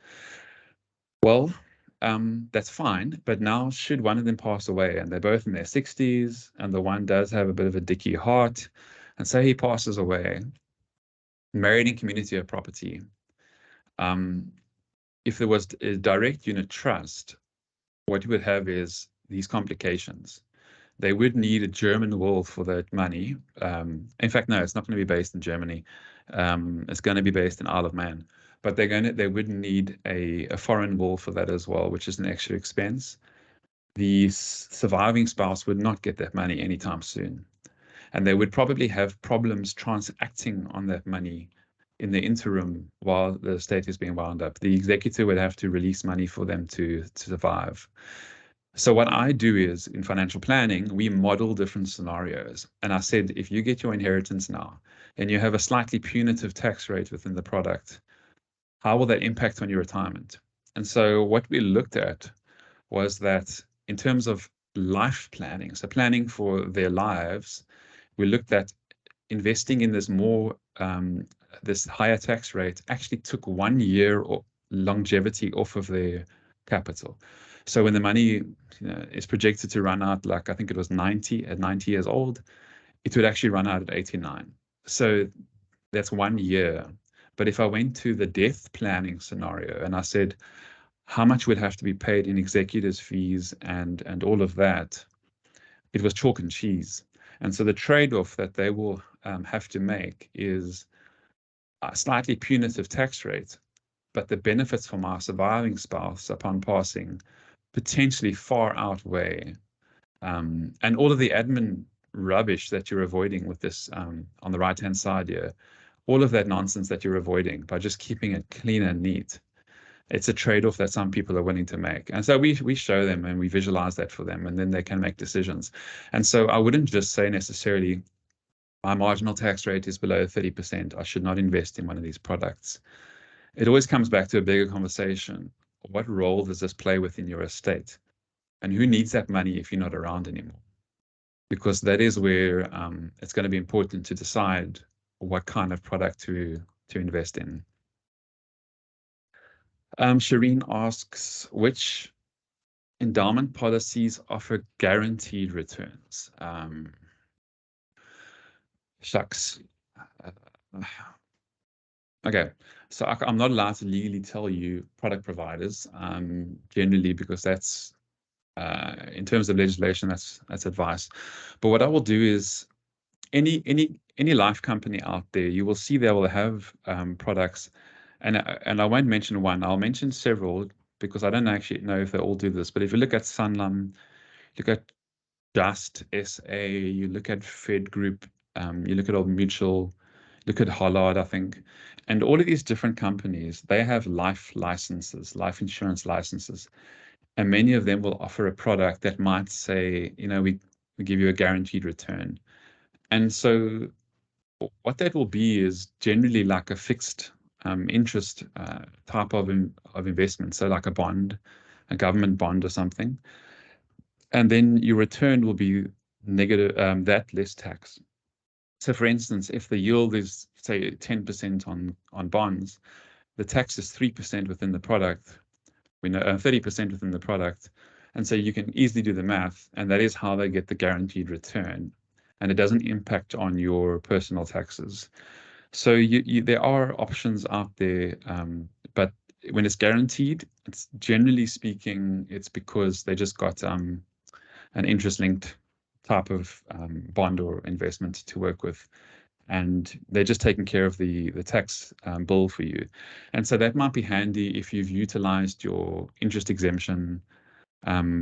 Well, that's fine, but now should one of them pass away, and they're both in their 60s, and the one does have a bit of a dicky heart, and so he passes away, married in community of property, if there was a direct unit trust, what you would have is these complications. They would need a German will for that money. In fact, no, it's not going to be based in Germany. It's going to be based in Isle of Man. But they would need a foreign will for that as well, which is an extra expense. The surviving spouse would not get that money anytime soon. And they would probably have problems transacting on that money in the interim while the estate is being wound up. The executor would have to release money for them to survive. So what I do is in financial planning, we model different scenarios. And I said, if you get your inheritance now and you have a slightly punitive tax rate within the product, how will that impact on your retirement? And so what we looked at was that in terms of life planning, so planning for their lives, we looked at investing in this this higher tax rate actually took 1 year or longevity off of their capital. So when the money is projected to run out, like I think it was 90 years old, it would actually run out at 89. So that's 1 year. But if I went to the death planning scenario and I said, how much would have to be paid in executors' fees and all of that, it was chalk and cheese. And so the trade-off that they will have to make is a slightly punitive tax rate, but the benefits for my surviving spouse upon passing potentially far outweigh. And all of the admin rubbish that you're avoiding with this on the right-hand side here, all of that nonsense that you're avoiding by just keeping it clean and neat. It's a trade-off that some people are willing to make. And so we show them and we visualize that for them, and then they can make decisions. And so I wouldn't just say necessarily, my marginal tax rate is below 30%. I should not invest in one of these products. It always comes back to a bigger conversation. What role does this play within your estate? And who needs that money if you're not around anymore? Because that is where it's going to be important to decide what kind of product to invest in. Shireen asks, which endowment policies offer guaranteed returns? Shucks. Okay, so I'm not allowed to legally tell you product providers, generally, because that's, in terms of legislation, that's advice. But what I will do is, any life company out there, you will see they will have products, and I won't mention one. I'll mention several because I don't actually know if they all do this. But if you look at Sanlam, look at Just SA, you look at FinEd Group, you look at Old Mutual, look at Hollard, I think, and all of these different companies, they have life licenses, life insurance licenses, and many of them will offer a product that might say, we give you a guaranteed return. And so what that will be is generally like a fixed interest type of investment. So like a bond, a government bond or something. And then your return will be negative, that less tax. So for instance, if the yield is say 10% on bonds, the tax is 3% within the product. We know 30% within the product. And so you can easily do the math, and that is how they get the guaranteed return. And it doesn't impact on your personal taxes. So there are options out there, but when it's guaranteed, it's generally speaking, it's because they just got an interest-linked type of bond or investment to work with, and they're just taking care of the tax bill for you. And so that might be handy if you've utilized your interest exemption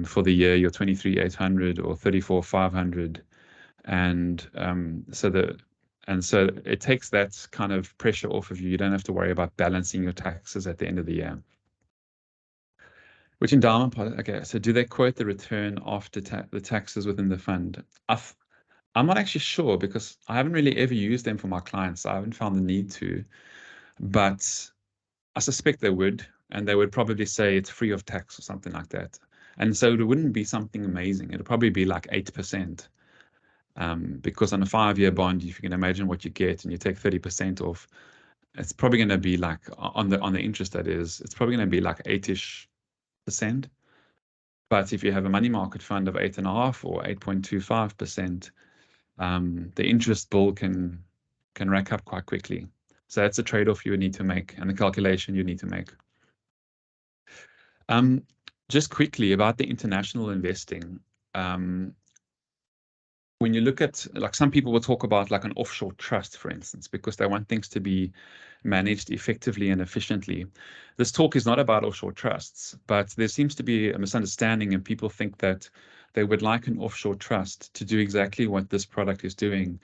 for the year, your 23,800 or 34,500, and so it takes that kind of pressure off of you. You don't have to worry about balancing your taxes at the end of the year. Which endowment policy? Okay, so do they quote the return after the taxes within the fund? I'm not actually sure because I haven't really ever used them for my clients. I haven't found the need to, but I suspect they would, and they would probably say it's free of tax or something like that. And so it wouldn't be something amazing. It'd probably be like 8%. Because on a 5-year bond, if you can imagine what you get and you take 30% off, it's probably going to be like on the interest, that is, it's probably going to be like 8-ish%. But if you have a money market fund of 8.5 or 8.25%, the interest bill can rack up quite quickly. So that's a trade-off you would need to make, and the calculation you need to make. Just quickly about the international investing. When you look at, like, some people will talk about like an offshore trust, for instance, because they want things to be managed effectively and efficiently. This talk is not about offshore trusts, but there seems to be a misunderstanding, and people think that they would like an offshore trust to do exactly what this product is doing.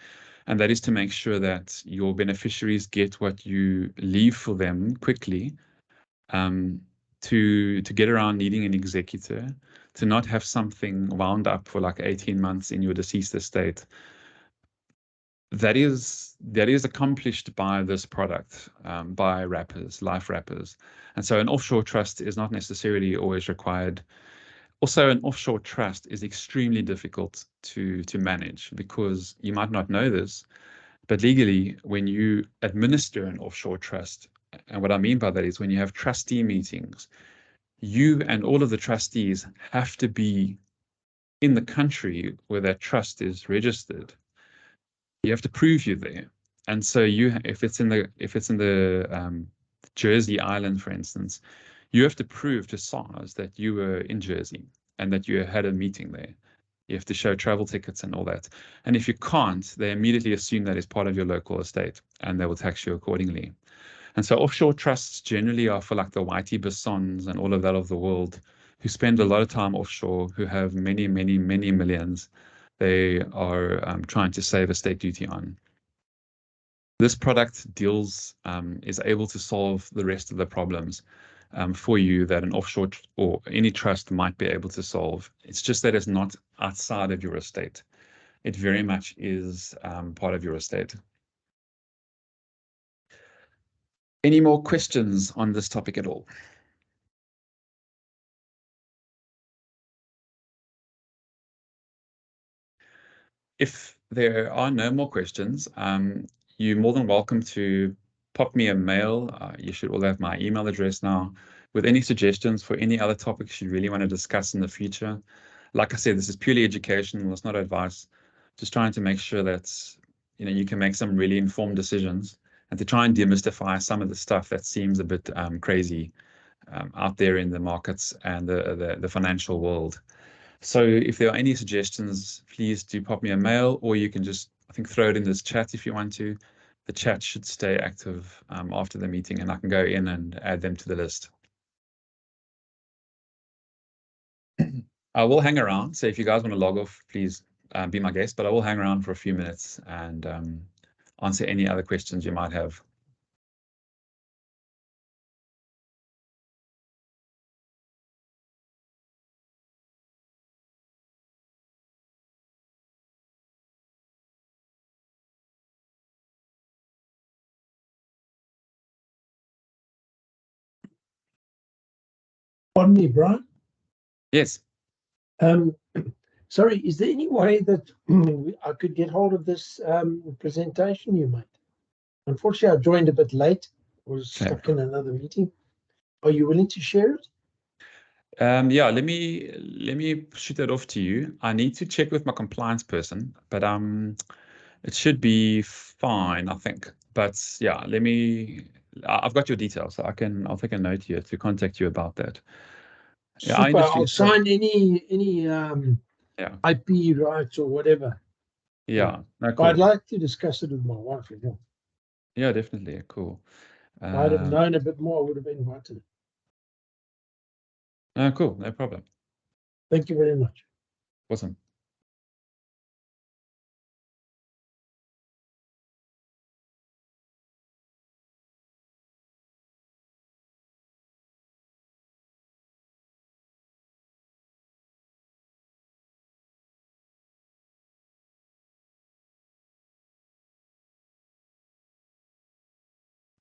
And that is to make sure that your beneficiaries get what you leave for them quickly, to get around needing an executor, to not have something wound up for like 18 months in your deceased estate. That is accomplished by this product, by wrappers, life wrappers. And so an offshore trust is not necessarily always required. Also, an offshore trust is extremely difficult to manage, because you might not know this, but legally, when you administer an offshore trust, and what I mean by that is when you have trustee meetings, you and all of the trustees have to be in the country where that trust is registered. You have to prove you're there. And so if it's in the Jersey Island, for instance, you have to prove to SARS that you were in Jersey and that you had a meeting there. You have to show travel tickets and all that. And if you can't, they immediately assume that is part of your local estate, and they will tax you accordingly. And so offshore trusts generally are for like the Whitey Bissons and all of that of the world, who spend a lot of time offshore, who have many, many, many millions they are trying to save estate duty on. This product is able to solve the rest of the problems for you that an offshore or any trust might be able to solve. It's just that it's not outside of your estate. It very much is part of your estate. Any more questions on this topic at all? If there are no more questions, you're more than welcome to pop me a mail. You should all have my email address now, with any suggestions for any other topics you really want to discuss in the future. Like I said, this is purely educational, it's not advice. Just trying to make sure that you can make some really informed decisions, and to try and demystify some of the stuff that seems a bit crazy out there in the markets and the financial world. So if there are any suggestions, please do pop me a mail, or you can just, I think, throw it in this chat if you want to. The chat should stay active after the meeting, and I can go in and add them to the list. I will hang around. So if you guys want to log off, please be my guest, but I will hang around for a few minutes and answer any other questions you might have. Pardon me, Brian. Yes. Sorry, is there any way that I could get hold of this presentation you made? Unfortunately, I joined a bit late. I was stuck in another meeting. Are you willing to share it? Yeah, let me shoot that off to you. I need to check with my compliance person, but it should be fine, I think. But yeah, I've got your details, so I'll take a note here to contact you about that. Yeah, Super. I'll sign any IP rights or whatever. Yeah, no, But cool. I'd like to discuss it with my wife as well. Yeah, definitely. Cool. If I'd have known a bit more, I would have invited her. Cool, no problem. Thank you very much. Awesome.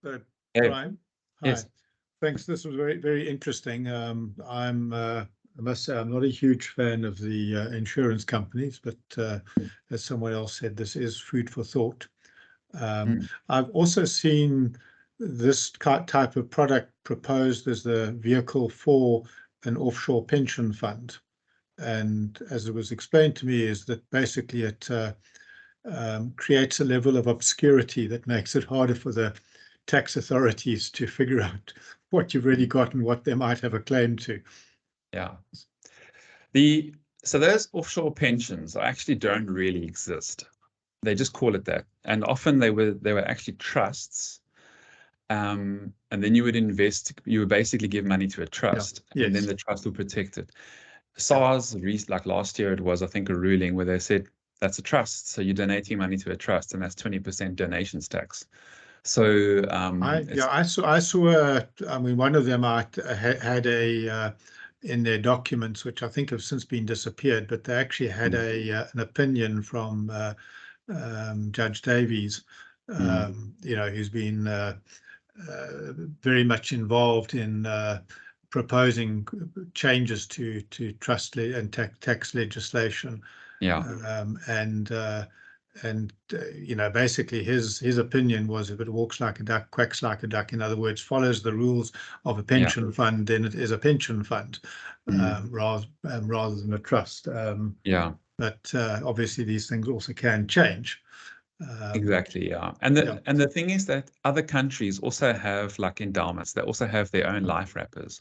So, Hey. Brian, hi. Yes. Thanks. This was very, very interesting. I must say, I'm not a huge fan of the insurance companies, but as someone else said, this is food for thought. I've also seen this type of product proposed as the vehicle for an offshore pension fund. And as it was explained to me, is that basically it creates a level of obscurity that makes it harder for the tax authorities to figure out what you've really got and what they might have a claim to. Yeah. So those offshore pensions actually don't really exist. They just call it that. And often they were actually trusts. And then you would invest, you would basically give money to a trust, Yeah. and then Yes. the trust will protect it. SARS, like last year, it was, I think, a ruling where they said that's a trust. So you're donating money to a trust, and that's 20% donations tax. So I saw I mean, one of them had a in their documents, which I think have since been disappeared, but they actually had an opinion from Judge Davies, you know, who's been very much involved in proposing changes to trust and tax legislation. You know, basically his opinion was, if it walks like a duck, quacks like a duck, in other words, follows the rules of a pension fund, then it is a pension fund, rather than a trust. But obviously these things also can change. Exactly, yeah. And the thing is that other countries also have like endowments. They also have their own life wrappers.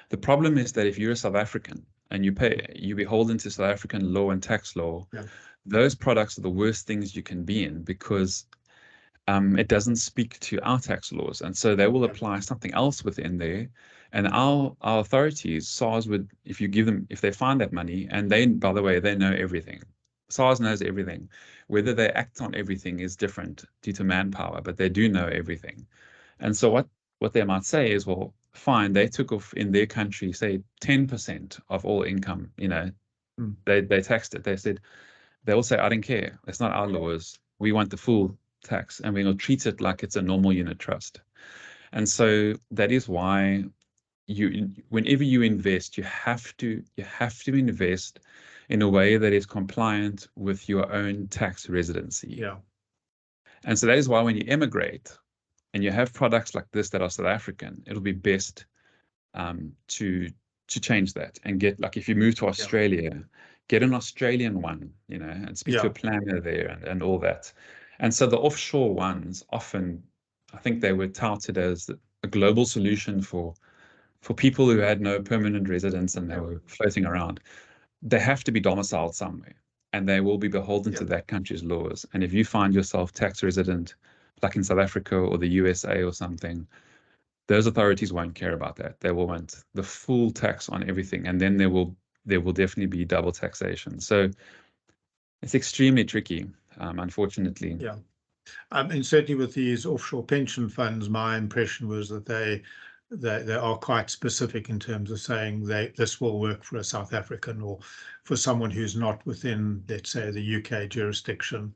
The problem is that if you're a South African and you're beholden to South African law and tax law, those products are the worst things you can be in, because it doesn't speak to our tax laws, and so they will apply something else within there. And our authorities, SARS, would, if they find that money, and they, by the way, they know everything. SARS knows everything. Whether they act on everything is different due to manpower, but they do know everything. And so what they might say is, well, fine, they took off in their country, say 10% of all income, you know, they taxed it. They'll say, I don't care. It's not our laws. We want the full tax, and we'll treat it like it's a normal unit trust. And so that is why whenever you invest, you have to invest in a way that is compliant with your own tax residency. And so that is why when you emigrate and you have products like this that are South African, it'll be best to change that and get, like, if you move to Australia, get an Australian one, you know, and speak to a planner there and all that. And so the offshore ones, often, I think they were touted as a global solution for people who had no permanent residence and they were floating around. They have to be domiciled somewhere, and they will be beholden to that country's laws. And if you find yourself tax resident, like in South Africa or the USA or something, those authorities won't care about that. They will want the full tax on everything, and then there will definitely be double taxation. So it's extremely tricky, unfortunately. And certainly with these offshore pension funds, my impression was that they are quite specific in terms of saying this will work for a South African or for someone who's not within, let's say, the UK jurisdiction,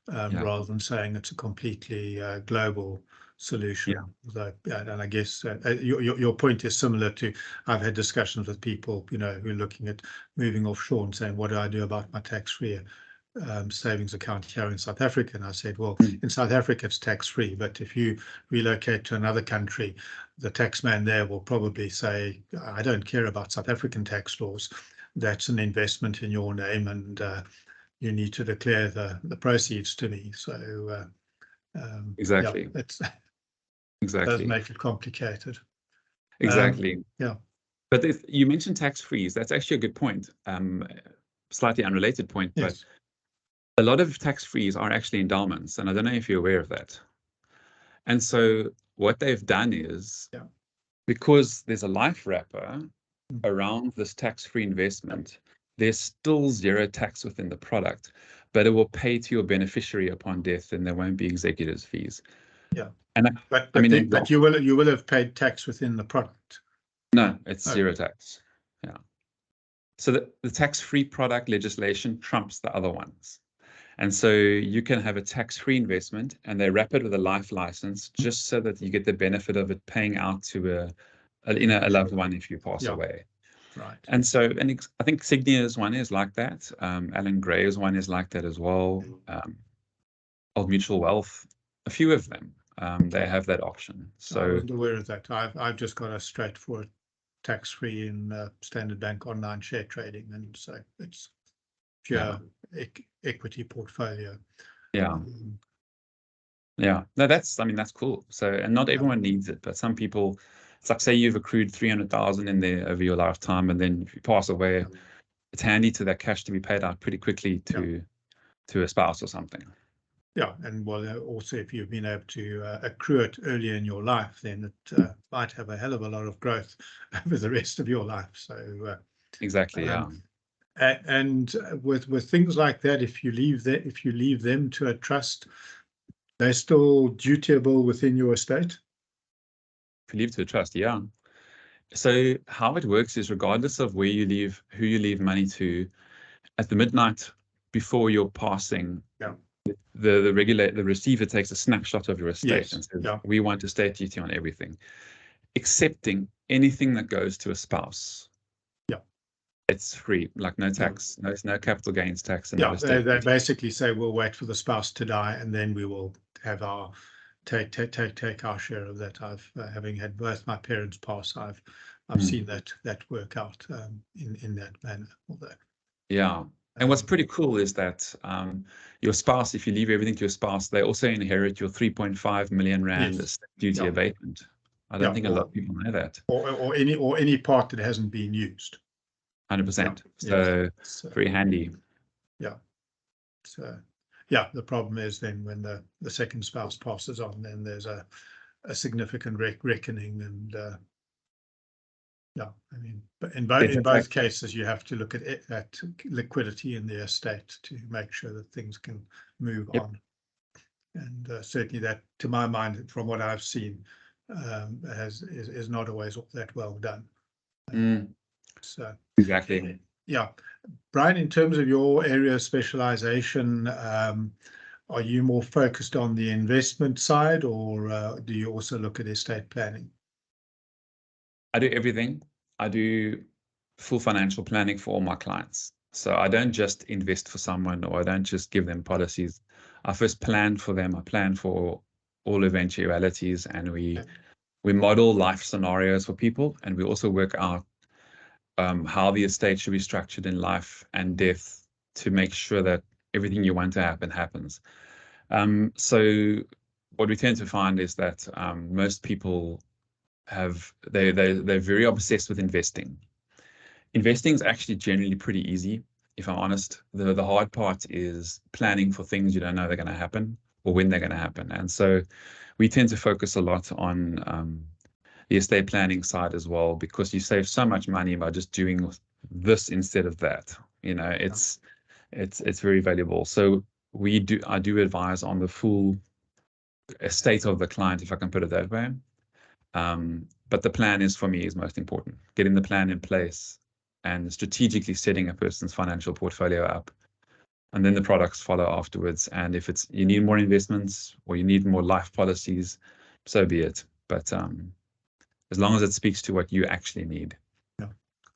rather than saying it's a completely global solution. And I guess your point is similar to, I've had discussions with people, you know, who are looking at moving offshore and saying, what do I do about my tax-free savings account here in South Africa? And I said, well, in South Africa it's tax-free, but if you relocate to another country, the taxman there will probably say, I don't care about South African tax laws. That's an investment in your name, and you need to declare the proceeds to me. So exactly, does make it complicated. Exactly. But if you mentioned tax freeze, that's actually a good point. Slightly unrelated point, but a lot of tax frees are actually endowments, and I don't know if you're aware of that. And so what they've done is, because there's a life wrapper around this tax-free investment, there's still zero tax within the product, but it will pay to your beneficiary upon death, and there won't be executors' fees. But you will have paid tax within the product. No, it's zero tax. So the tax-free product legislation trumps the other ones. And so you can have a tax-free investment, and they wrap it with a life license just so that you get the benefit of it paying out to a loved one if you pass away. And so, I think Signia's one is like that. Alan Gray's one is like that as well. Old Mutual Wealth, a few of them, they have that option. So I wasn't aware of that. I've just got a straightforward tax-free in Standard Bank online share trading, and so it's pure equity portfolio. No, that's cool. So, and not everyone needs it, but some people it's like, say you've accrued 300,000 in there over your lifetime, and then if you pass away, it's handy to that cash to be paid out pretty quickly to a spouse or something. Yeah, and well, also if you've been able to accrue it earlier in your life, then it might have a hell of a lot of growth over the rest of your life. So exactly, yeah. And with things like that, if you leave them to a trust, they're still dutiable within your estate. If you leave to a trust, yeah. So how it works is, regardless of where you leave, who you leave money to, at the midnight before you're passing, the receiver takes a snapshot of your estate and says, we want estate duty on everything, excepting anything that goes to a spouse. It's free, like no tax, no capital gains tax. And they basically say we'll wait for the spouse to die, and then we will have our take our share of that. Having had both my parents pass, I've seen that work out in that manner. Yeah. And what's pretty cool is that your spouse, if you leave everything to your spouse, they also inherit your 3.5 million rand estate duty abatement. I don't think a lot of people know that. Or any part that hasn't been used. 100%. So very handy. Yeah. So yeah, the problem is then when the second spouse passes on, then there's a significant reckoning, and I mean, but in both cases, you have to look at liquidity in the estate to make sure that things can move on. And certainly that, to my mind, from what I've seen, is not always that well done. So exactly. Yeah, Brian, in terms of your area of specialization, are you more focused on the investment side, or do you also look at estate planning? I do everything. I do full financial planning for all my clients. So I don't just invest for someone, or I don't just give them policies. I first plan for them. I plan for all eventualities, and we model life scenarios for people, and we also work out how the estate should be structured in life and death to make sure that everything you want to happen happens. So what we tend to find is that most people they're very obsessed with investing. Investing is actually generally pretty easy, if I'm honest. The hard part is planning for things you don't know they're going to happen or when they're going to happen. And so we tend to focus a lot on the estate planning side as well, because you save so much money by just doing this instead of that. You know, it's very valuable. So I do advise on the full estate of the client, if I can put it that way. But the plan is, for me, is most important. Getting the plan in place and strategically setting a person's financial portfolio up, and then the products follow afterwards. And if you need more investments or you need more life policies, so be it. But as long as it speaks to what you actually need. Yeah.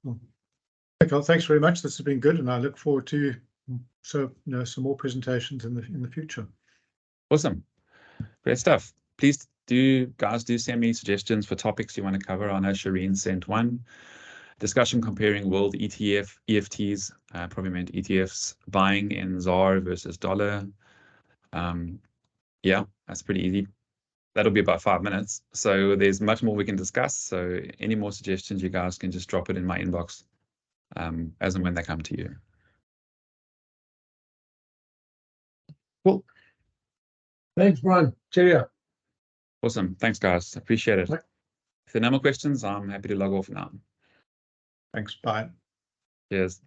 Cool. Okay, well, thanks very much. This has been good, and I look forward to some more presentations in the future. Awesome, great stuff. Please guys do send me suggestions for topics you want to cover. I know Shireen sent one. Discussion comparing world EFTs, probably meant ETFs, buying in ZAR versus dollar. Yeah, that's pretty easy. That'll be about 5 minutes. So there's much more we can discuss. So any more suggestions, you guys can just drop it in my inbox as and when they come to you. Cool. Thanks, Brian. Cheerio. Awesome. Thanks, guys. Appreciate it. If there are no more questions, I'm happy to log off now. Thanks. Bye. Cheers.